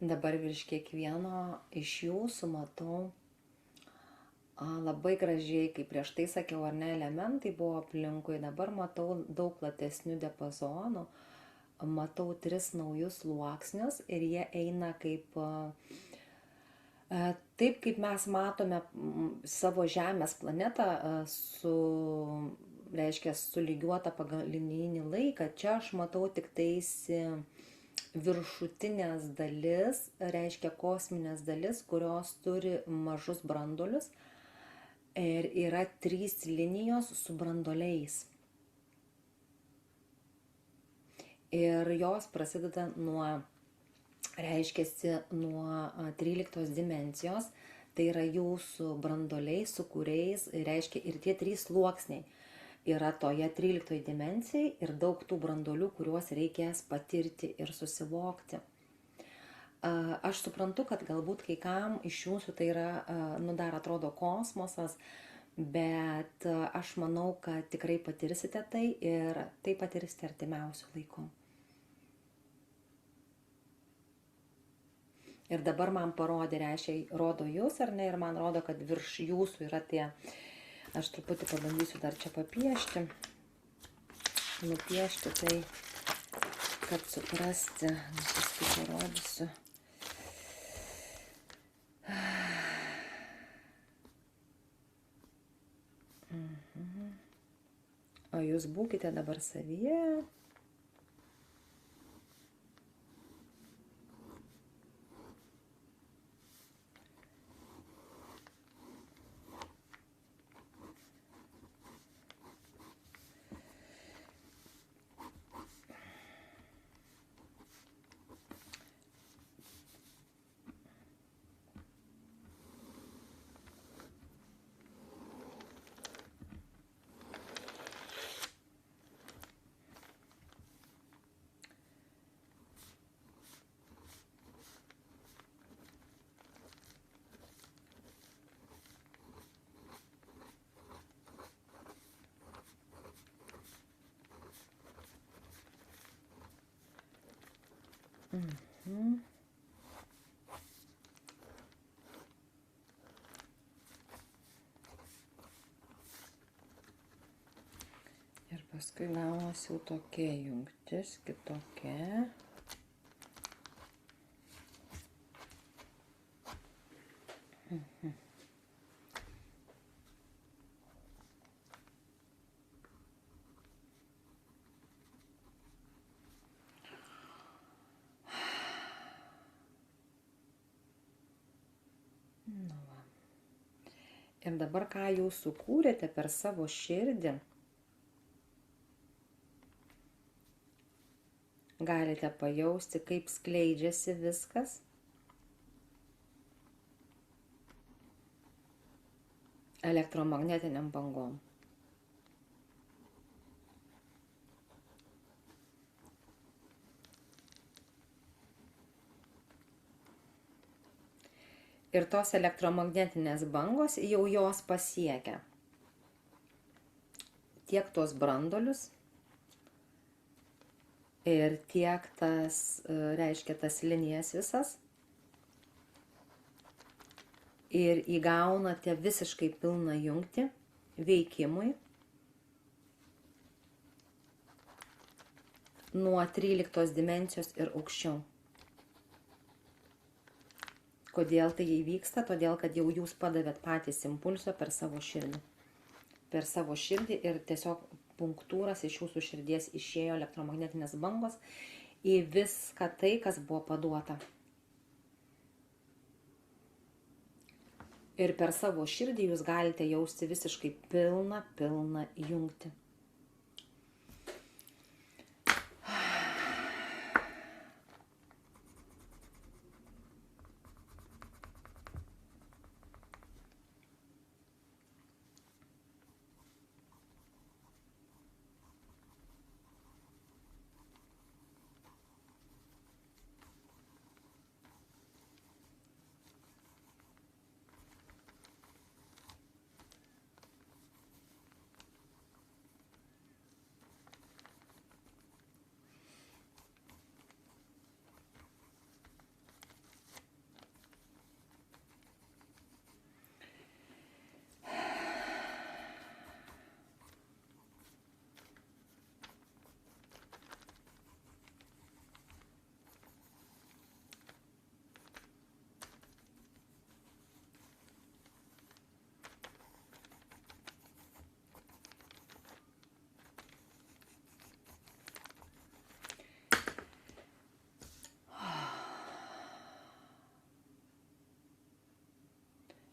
Dabar virš kiekvieno iš jūsų matau labai gražiai, kaip prieš tai sakiau, ar ne, elementai buvo aplinkui, dabar matau daug platesnių diapazonų, matau 3 naujus sluoksnius ir jie eina kaip, taip kaip mes matome savo Žemės planetą reiškia, sulygiuotą pagal linijinį laiką, čia aš matau tik tais viršutinės dalis, reiškia kosminės dalis, kurios turi mažus branduolius ir yra 3 linijos su branduoliais. Ir jos prasideda nuo, reiškiasi, nuo 13 dimensijos, tai yra jūsų branduoliai, su kuriais, reiškia, ir tie 3 sluoksniai yra toje 13 dimensijai ir daug tų branduolių, kuriuos reikės patirti ir susivokti. Aš suprantu, kad galbūt kai kam iš jūsų tai yra, dar atrodo kosmosas, bet aš manau, kad tikrai patirsite tai ir tai patirsite artimiausių laikų. Ir dabar man parodė, reiškia, rodo jūs ar ne, ir man rodo, kad virš jūsų yra tie. Aš truputį pabandysiu dar čia papiešti, nupiešti tai, kad suprasti, paskui parodysiu. O jūs būkite dabar savyje. Ir paskui gaunasi jau tokia jungtis, kitokia. Ir dabar, ką jūs sukūrėte per savo širdį, galite pajausti, kaip skleidžiasi viskas. Elektromagnetiniam bangom. Ir tos elektromagnetinės bangos jau jos pasiekia tiek tos branduolius ir tiek tas, reiškia, tas linijas visas. Ir įgaunate visiškai pilną jungtį veikimui nuo 13 dimensijos ir aukščiau. Kodėl tai įvyksta? Todėl, kad jau jūs padavėt patys impulso per savo širdį. Per savo širdį ir tiesiog punktūras iš jūsų širdies išėjo elektromagnetinės bangos į viską tai, kas buvo paduota. Ir per savo širdį jūs galite jausti visiškai pilną jungtį.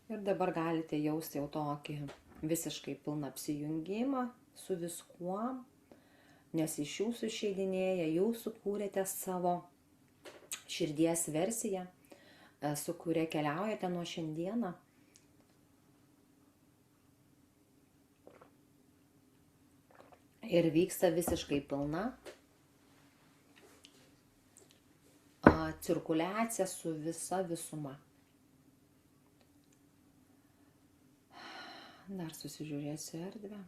Ir dabar galite jausti jau tokį visiškai pilną apsijungimą su viskuo, nes iš jūsų išeidinėja, jūs sukūrėte savo širdies versiją, su kuria keliaujate nuo šiandieną. Ir vyksta visiškai pilna cirkuliacija su visa visuma. Dar susižiūrėsiu erdvę.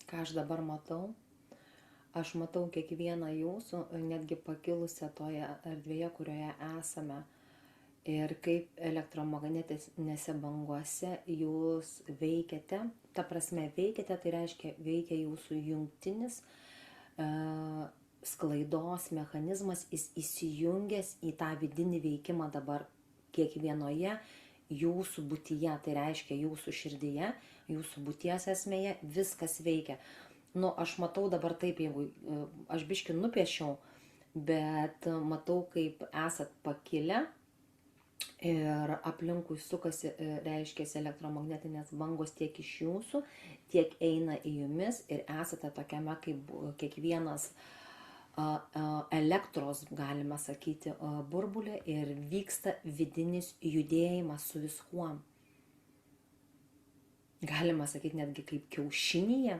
Ką aš dabar matau? Aš matau kiekvieną jūsų, netgi pakilusią toje erdvėje, kurioje esame. Ir kaip elektromagnetinėse banguose jūs veikiate. Ta prasme veikiate, tai reiškia veikia jūsų jungtinis sklaidos mechanizmas, jis įsijungęs į tą vidinį veikimą dabar kiekvienoje jūsų būtyje, tai reiškia jūsų širdyje, jūsų būties esmėje, viskas veikia. Nu, aš matau dabar taip, jeigu aš biškį nupiešiau, bet matau, kaip esat pakilę ir aplinkui sukasi, reiškiasi elektromagnetinės bangos tiek iš jūsų, tiek eina į jumis ir esate tokiame kaip kiekvienas elektros, galima sakyti, burbulė ir vyksta vidinis judėjimas su viskuo. Galima sakyti netgi kaip kiaušinyje.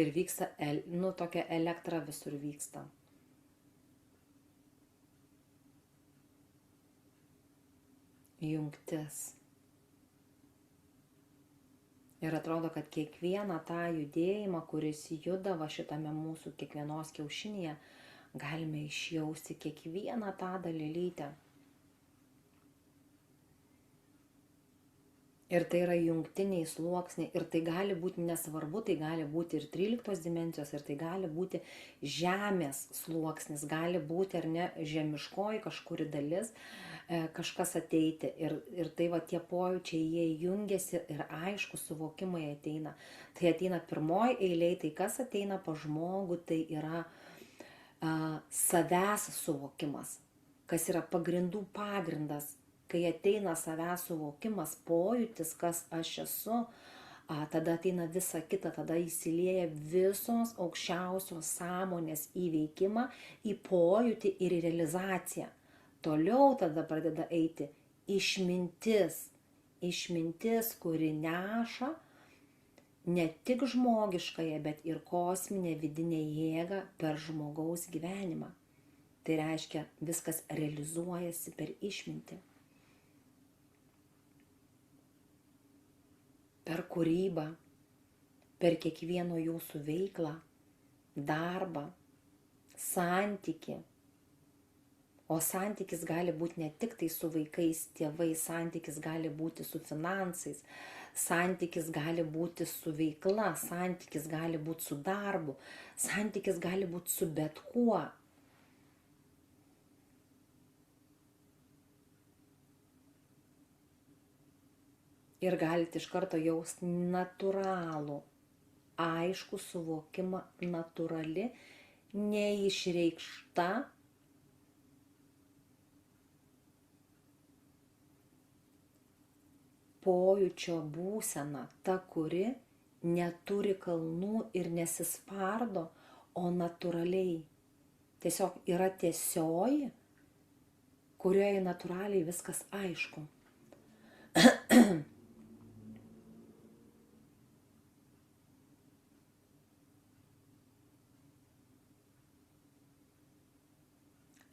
Ir vyksta, nu, tokia elektra visur vyksta. Jungtis. Ir atrodo, kad kiekvieną tą judėjimą, kuris juda va šitame mūsų kiekvienos kiaušinėje, galime išjausti kiekvieną tą dalelytę. Ir tai yra jungtiniai sluoksniai. Ir tai gali būti nesvarbu, tai gali būti ir 13 dimensijos, ir tai gali būti žemės sluoksnis, gali būti ar ne žemiškoji kažkuri dalis, kažkas ateiti. Ir tai va tie pojūčiai, jie jungiasi ir aišku suvokimai ateina. Tai ateina pirmoji eilėje, tai kas ateina po žmogų, tai yra savęs suvokimas, kas yra pagrindų pagrindas. Kai ateina savęs suvokimas, pojūtis, kas aš esu, tada ateina visa kita, tada įsilieja visos aukščiausios sąmonės įveikimą į pojūtį ir į realizaciją. Toliau tada pradeda eiti išmintis. Išmintis, kuri neša ne tik žmogiškąją, bet ir kosminę vidinę jėgą per žmogaus gyvenimą. Tai reiškia, viskas realizuojasi per išmintį. Per kūrybą, per kiekvieno jūsų veiklą, darbą, santykį. O santykis gali būti ne tik tai su vaikais, tėvais, santykis gali būti su finansais, santykis gali būti su veikla, santykis gali būti su darbu, santykis gali būti su bet kuo. Ir galite iš karto jausti natūralų, aišku suvokimą, natūrali, neišreikšta, pojūčio būsena, ta, kuri neturi kalnų ir nesispardo, o natūraliai. Tiesiog yra tiesioji, kurioje natūraliai viskas aišku.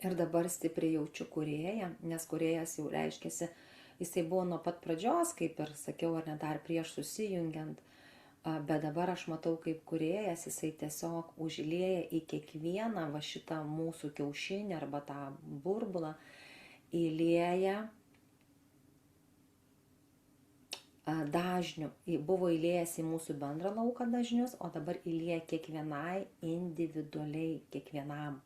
Ir dabar stipriai jaučiu kūrėją, nes kūrėjas jau reiškiasi, jisai buvo nuo pat pradžios, kaip ir sakiau, ar ne dar prieš susijungiant, bet dabar aš matau kaip kūrėjas, jisai tiesiog užlieja į kiekvieną va šitą mūsų kiaušinį arba tą burbulą, įlieja dažnių. Buvo įliejęs į mūsų bendrą lauką dažnius, o dabar įlieja kiekvienai individualiai, kiekvienam.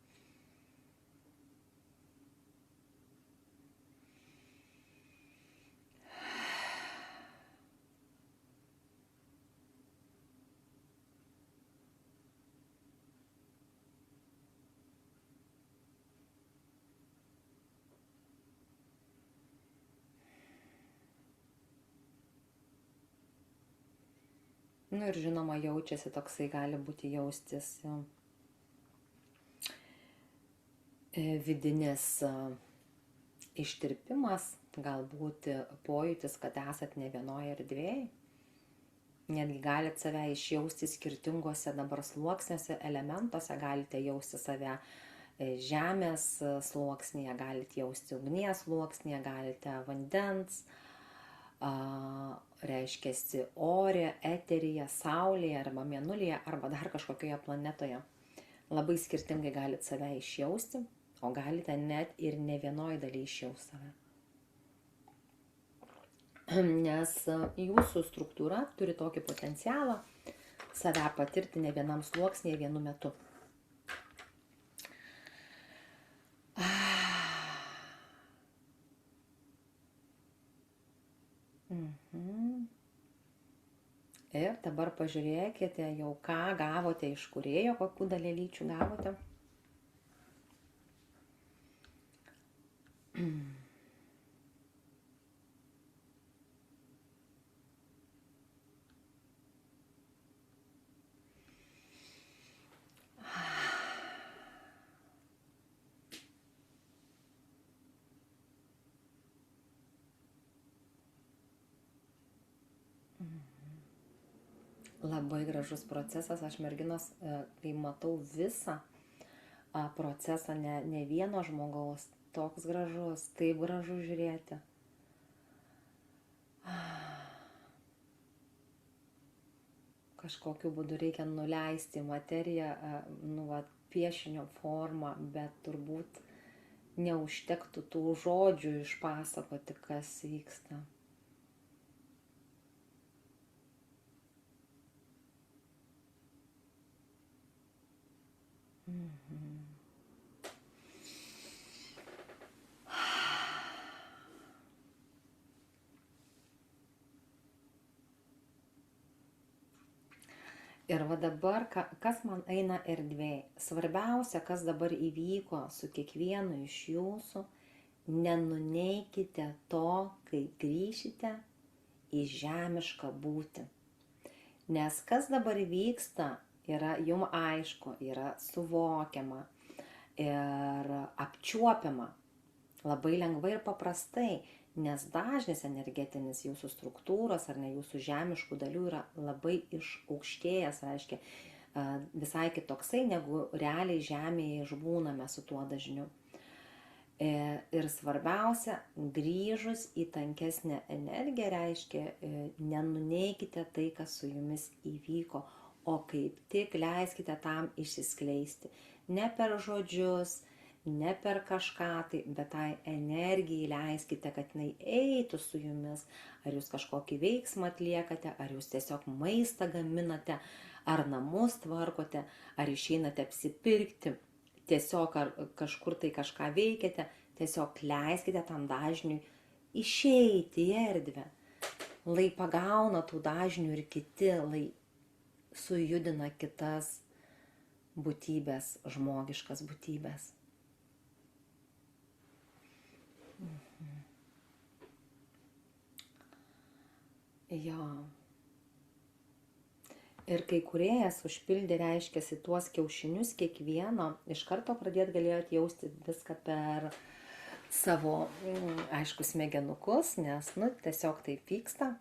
Nu ir žinoma, jaučiasi toksai, gali būti jaustis vidinis ištirpimas, galbūt pojūtis, kad esat ne vienoje erdvėje. Netgi galite save išjausti skirtingose dabar sluoksniuose, elementuose, galite jausti save žemės sluoksnyje, galite jausti ugnies sluoksnyje, galite vandens, reiškiasi ore, eteryje, saulėje arba mėnulyje arba dar kažkokioje planetoje. Labai skirtingai galite save išjausti, o galite net ir ne vienoje dalyje išjausti save. Nes jūsų struktūra turi tokį potencialą save patirti ne vienam sluoksnyje vienu metu. Ir dabar pažiūrėkite jau, ką gavote iš kūrėjo, kokių dalelyčių gavote. Labai gražus procesas, aš merginos, kai matau visą procesą, ne vieno žmogaus, toks gražus, taip gražu žiūrėti. Kažkokiu būdu reikia nuleisti materiją, piešinio formą, bet turbūt neužtektų tų žodžių išpasakoti, kas vyksta. Ir va dabar, kas man eina erdvėje, svarbiausia, kas dabar įvyko su kiekvienu iš jūsų, nenuneikite to, kai grįšite į žemišką būtį. Nes kas dabar vyksta, yra jums aišku, yra suvokiama ir apčiuopiama labai lengvai ir paprastai, nes dažnis energetinis jūsų struktūros ar ne jūsų žemiškų dalių yra labai išaukštėjęs, reiškia visai kitoksai, negu realiai žemėje išbūname su tuo dažniu. Ir svarbiausia, grįžus į tankesnę energiją, reiškia, nenuneikite tai, kas su jumis įvyko, o kaip tik leiskite tam išsiskleisti. Ne per žodžius, ne per kažką tai, bet tai energijai leiskite, kad jinai eitų su jumis. Ar jūs kažkokį veiksmą atliekate, ar jūs tiesiog maistą gaminate, ar namus tvarkote, ar išeinate apsipirkti, tiesiog ar kažkur tai kažką veikiate, tiesiog leiskite tam dažniui išeiti į erdvę. Lai pagauna tų dažnių ir kiti, lai sujudina kitas būtybės, žmogiškas būtybės. Jo. Ir kai kūrėjas užpildė, reiškiasi, tuos kiaušinius kiekvieno, iš karto pradėt galėjot jausti viską per savo, aišku, smegenukus, nes, tiesiog taip vyksta.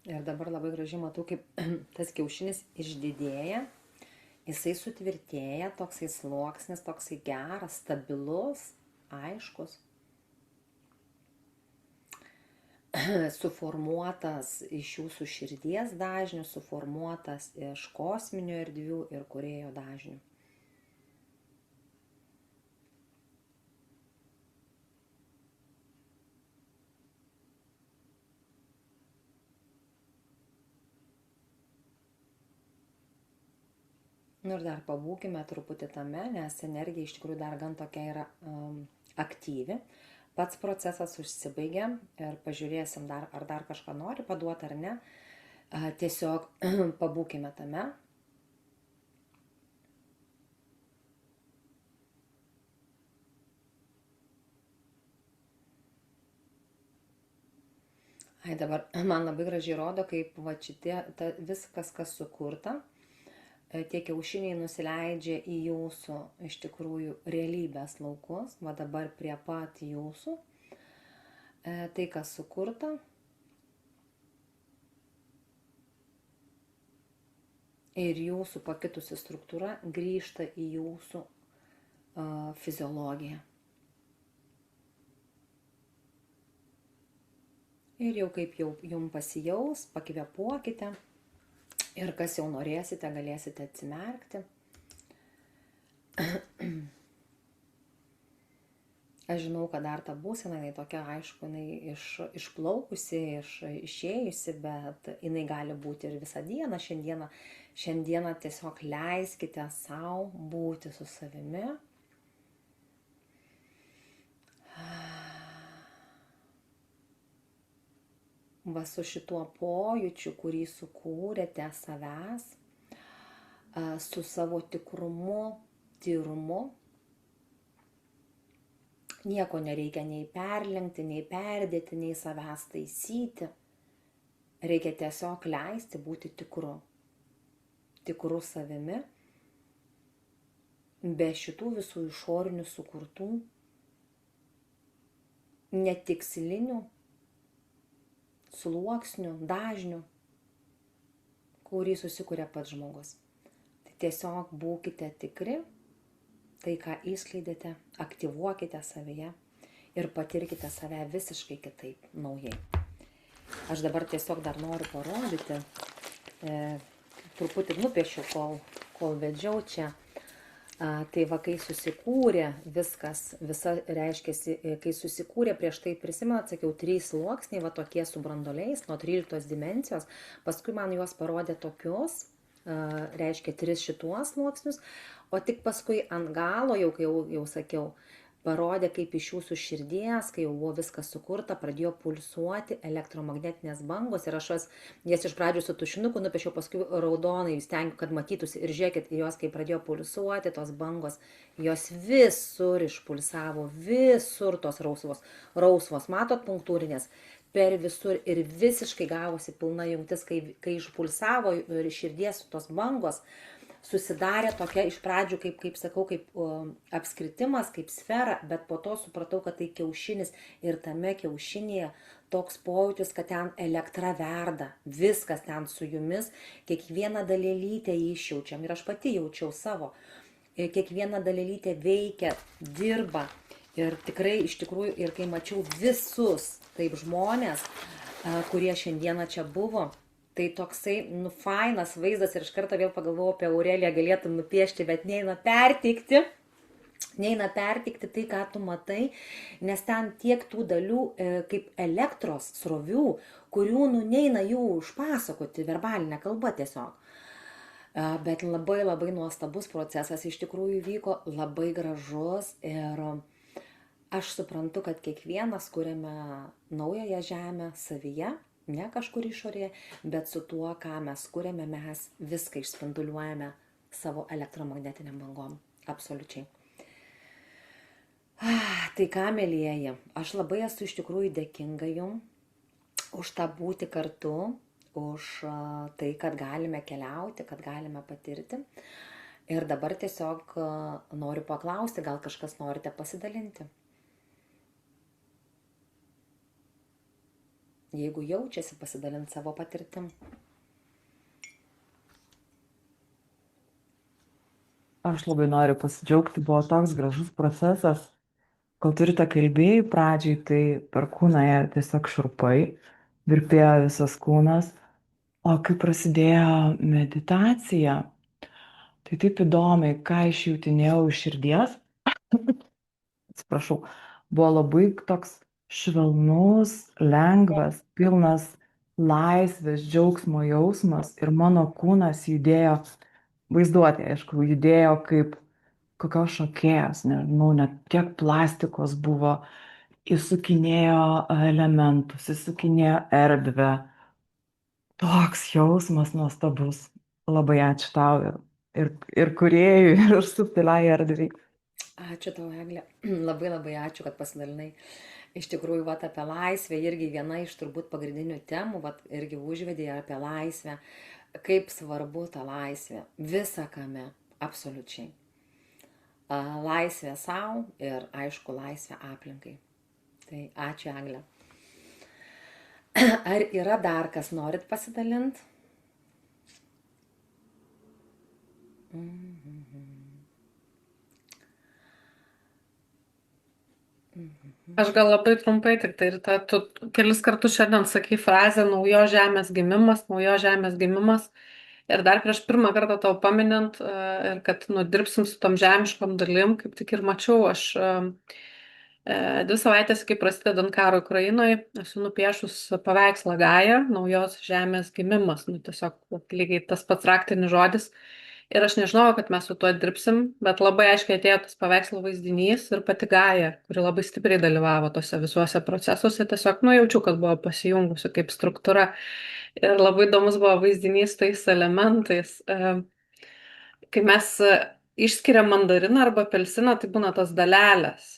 Ir dabar labai gražiai matau, kaip tas kiaušinis išdidėja, jisai sutvirtėja, toksai sluoksnis, toksai geras, stabilus, aiškus. suformuotas iš jūsų širdies dažnių, suformuotas iš kosminių erdvių ir kūrėjo dažnių. Nu ir dar pabūkime truputį tame, nes energija iš tikrųjų dar gan tokia yra aktyvi. Pats procesas užsibaigia ir pažiūrėsim, ar dar kažką nori paduoti ar ne. Tiesiog pabūkime tame. Dabar man labai gražiai rodo, kaip va šitie, viskas, kas sukurta, tie kiaušiniai nusileidžia į jūsų iš tikrųjų realybės laukus, va dabar prie pat jūsų, tai kas sukurta, ir jūsų pakitusi struktūra grįžta į jūsų fiziologiją. Ir jau kaip jau jums pasijaus, pakvėpuokite. Ir kas jau norėsite, galėsite atsimerkti. Aš žinau, kad dar ta būsena, jinai tokia, aišku, jinai išplaukusi, išėjusi, bet jinai gali būti ir visą dieną. Šiandieną tiesiog leiskite savo būti su savimi. Va su šituo pojūčiu, kurį sukūrėte savęs, su savo tikrumu, tyrumu. Nieko nereikia nei perlenkti, nei perdėti, nei savęs taisyti. Reikia tiesiog leisti būti tikru. Tikru savimi, be šitų visų išorinių sukurtų, netikslinių sluoksnių, dažnių, kurį susikuria pats žmogus. Tai tiesiog būkite tikri, tai ką įskleidėte, aktyvuokite savyje ir patirkite save visiškai kitaip, naujai. Aš dabar tiesiog dar noriu parodyti, truputį nupiešiu, kol vedžiau čia. Tai va, kai susikūrė viskas, reiškiasi, kai susikūrė prieš tai, prisimenat, sakiau, 3 sluoksniai, va tokie su branduoliais, nuo 13 dimensijos, paskui man juos parodė tokius, reiškia 3 šituos sluoksnius, o tik paskui ant galo, jau sakiau, parodė, kaip iš jūsų širdies, kai jau buvo viskas sukurta, pradėjo pulsuoti elektromagnetinės bangos ir aš jas iš pradžių su tušinuku nupiešiau, paskui raudonai, stengiu, kad matytųsi ir žiūrėkit, jos, kai pradėjo pulsuoti, tos bangos, jos visur išpulsavo, visur tos rausvos, matot, punktūrinės, per visur ir visiškai gavosi pilna jungtis, kai išpulsavo ir širdies tos bangos, susidarė tokia iš pradžių, kaip sakau, kaip apskritimas, kaip sfera, bet po to supratau, kad tai kiaušinis ir tame kiaušinėje toks pojūtis, kad ten elektra verda, viskas ten su jumis, kiekvieną dalelytę išjaučiam ir aš pati jaučiau savo, kiekviena dalelytė veikia, dirba ir tikrai iš tikrųjų, ir kai mačiau visus taip žmonės, kurie šiandieną čia buvo, tai toksai, fainas vaizdas ir iš karto vėl pagalvojau apie Aureliją, galėtum nupiešti, bet neina perteikti tai, ką tu matai, nes ten tiek tų dalių kaip elektros srovių, kurių neina jų užpasakoti verbalinę kalbą tiesiog. Bet labai labai nuostabus procesas iš tikrųjų vyko, labai gražus ir aš suprantu, kad kiekvienas kuriame naująją žemę savyje, ne kažkur išorėje, bet su tuo, ką mes kuriame, mes viską išspinduliuojame savo elektromagnetiniam bangom. Absoliučiai. Tai ką, mielieji, aš labai esu iš tikrųjų dėkinga jums už tą būti kartu, už tai, kad galime keliauti, kad galime patirti. Ir dabar tiesiog noriu paklausti, gal kažkas norite pasidalinti. Jeigu jaučiasi pasidalinti savo patirtim. Aš labai noriu pasidžiaugti, buvo toks gražus procesas. Kol turite kalbėjai pradžiai, tai per kūną ėjo tiesiog šiurpai. virpėjo visas kūnas. O kai prasidėjo meditacija, tai taip įdomiai, ką išjautinėjau iš širdies, atsiprašau, buvo labai toks švelnus, lengvas, pilnas laisvės, džiaugsmo jausmas ir mano kūnas judėjo, vaizduotė, aišku, judėjo kaip kokios šokėjos, nežinau, net tiek plastikos buvo, įsukinėjo elementus, įsukinėjo erdvę. Toks jausmas nuostabus. Labai ačiū tau ir kūrėjui, ir subtiliai erdvei. Ačiū tau, Eglė. Labai labai ačiū, kad pasidalinai. Iš tikrųjų, vat, apie laisvę irgi viena iš turbūt pagrindinių temų, vat, irgi užvedė apie laisvę. Kaip svarbu ta laisvė. Visa kame, absoliučiai. Laisvė savo ir, aišku, laisvė aplinkai. Tai ačiū, Eglė. Ar yra dar kas norit pasidalinti? Aš gal labai trumpai tik tai, Rita, tu kelis kartus šiandien sakai frazę naujos žemės gimimas, naujos žemės gimimas. Ir dar prieš pirmą kartą tau paminint, ir kad dirbsim su tom žemiškom dalim, kaip tik ir mačiau, aš 2 savaitės, kai prasidedant karo Ukrainoje, esu nupiešus paveikslą Gaja, naujos žemės gimimas, tiesiog lygiai tas pats raktinis žodis. Ir aš nežinojau, kad mes su tuo dirbsim, bet labai aiškiai atėjo tas paveikslo vaizdinys ir pati Gaja, kuri labai stipriai dalyvavo tose visuose procesuose, tiesiog jaučiu, kad buvo pasijungusi kaip struktūra. Ir labai įdomus buvo vaizdinys tais elementais. Kai mes išskiriam mandariną arba apelsiną, tai būna tos dalelės.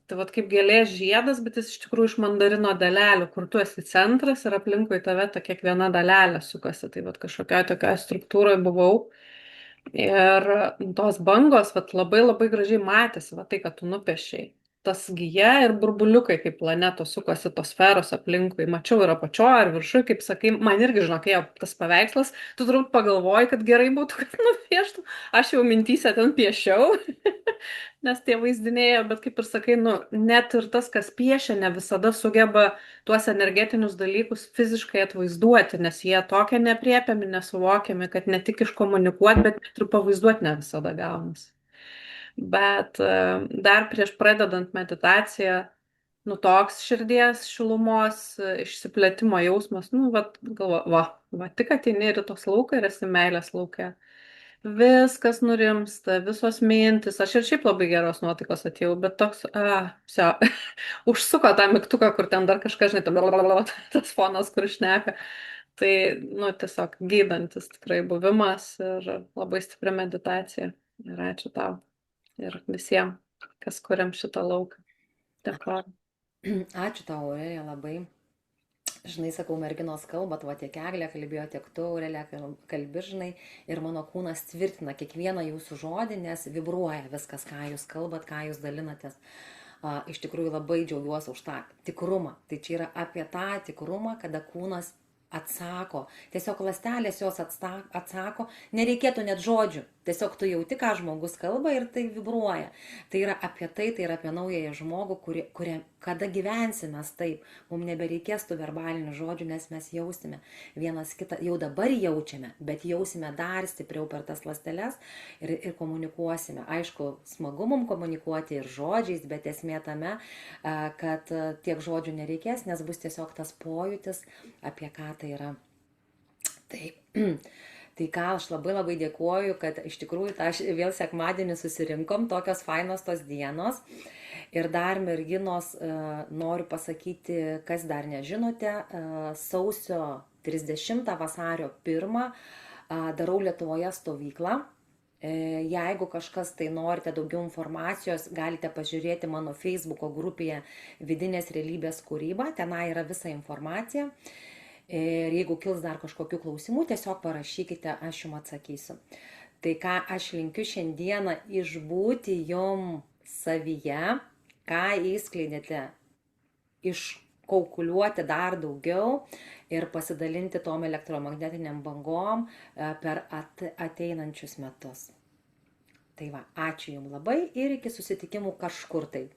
Tai vat kaip gėlės žiedas, bet jis iš tikrųjų iš mandarino dalelių, kur tu esi centras ir aplinkui tave ta kiekviena dalelė sukasi. Tai vat kažkokioje tokioje struktūroje buvau. Ir tos bangos vat labai labai gražiai matėsi, va tai, kad tu nupiešiai. Tas gija ir burbuliukai, kaip planetos sukasi tos sferos aplinkui. Mačiau ir apačioje, ir viršui, kaip sakai, man irgi žinokėjo tas paveikslas. Tu turbūt pagalvoji, kad gerai būtų, kad nupieštų. Aš jau mintyse ten piešiau, nes tie vaizdinėjo, bet kaip ir sakai, net ir tas, kas piešia, ne visada sugeba tuos energetinius dalykus fiziškai atvaizduoti, nes jie tokie nepriepiami, nesuvokiami, kad ne tik iškomunikuoti, bet ir pavaizduoti ne visada gaunasi. Bet dar prieš pradedant meditaciją, toks širdies šilumos, išsiplėtimo jausmas, galvo, tik ateini ir tos laukai ir esi meilės lauke. Viskas nurimsta, visos mintis, aš ir šiaip labai geros nuotaikos atėjau, bet toks, užsuko tą mygtuką, kur ten dar kažkas, žinai, tas fonas, kur šneka. Tai, tiesiog gydantis tikrai buvimas ir labai stipri meditacija. Ir ačiū tau. Ir visiems, kas kuriam šitą lauką. Dėkoju. Ačiū tau, Aurelija, labai. Žinai, sakau, merginos kalbat, va tiek Eglė kalbėjo, tiek tu, Aurelija, kalbi, žinai, ir mano kūnas tvirtina kiekvieną jūsų žodį, nes vibruoja viskas, ką jūs kalbat, ką jūs dalinatės. Iš tikrųjų labai džiaugiuosi už tą tikrumą. Tai čia yra apie tą tikrumą, kada kūnas atsako. Tiesiog ląstelės jos atsako, nereikėtų net žodžių. Tiesiog tu jauti, ką žmogus kalba ir tai vibruoja. Tai yra apie naująją žmogų, kada gyvensime taip, mums nebereikės tų verbalinių žodžių, nes mes jausime vienas kitą, jau dabar jaučiame, bet jausime dar stipriau per tas ląsteles ir komunikuosime. Aišku, smagu mums komunikuoti ir žodžiais, bet esmė tame, kad tiek žodžių nereikės, nes bus tiesiog tas pojūtis, apie ką tai yra. Taip. Tai ką, aš labai labai dėkuoju, kad iš tikrųjų vėl sekmadienį susirinkom, tokios fainos tos dienos. Ir dar merginos noriu pasakyti, kas dar nežinote, sausio 30 vasario 1 darau Lietuvoje stovyklą. Jeigu kažkas tai norite daugiau informacijos, galite pažiūrėti mano Facebooko grupėje Vidinės realybės kūryba, tenai yra visa informacija. Ir jeigu kils dar kažkokių klausimų, tiesiog parašykite, aš jums atsakysiu. Tai ką aš linkiu šiandieną išbūti jum savyje, ką įskleidėte, iškaukuliuoti dar daugiau ir pasidalinti tom elektromagnetiniam bangom per ateinančius metus. Tai va, ačiū jums labai ir iki susitikimų kažkur tai.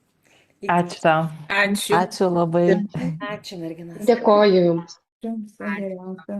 Ačiū tau. Ačiū. Ačiū labai. Ačiū, merginas. Dėkoju jums. Ačiū, viso geriausio.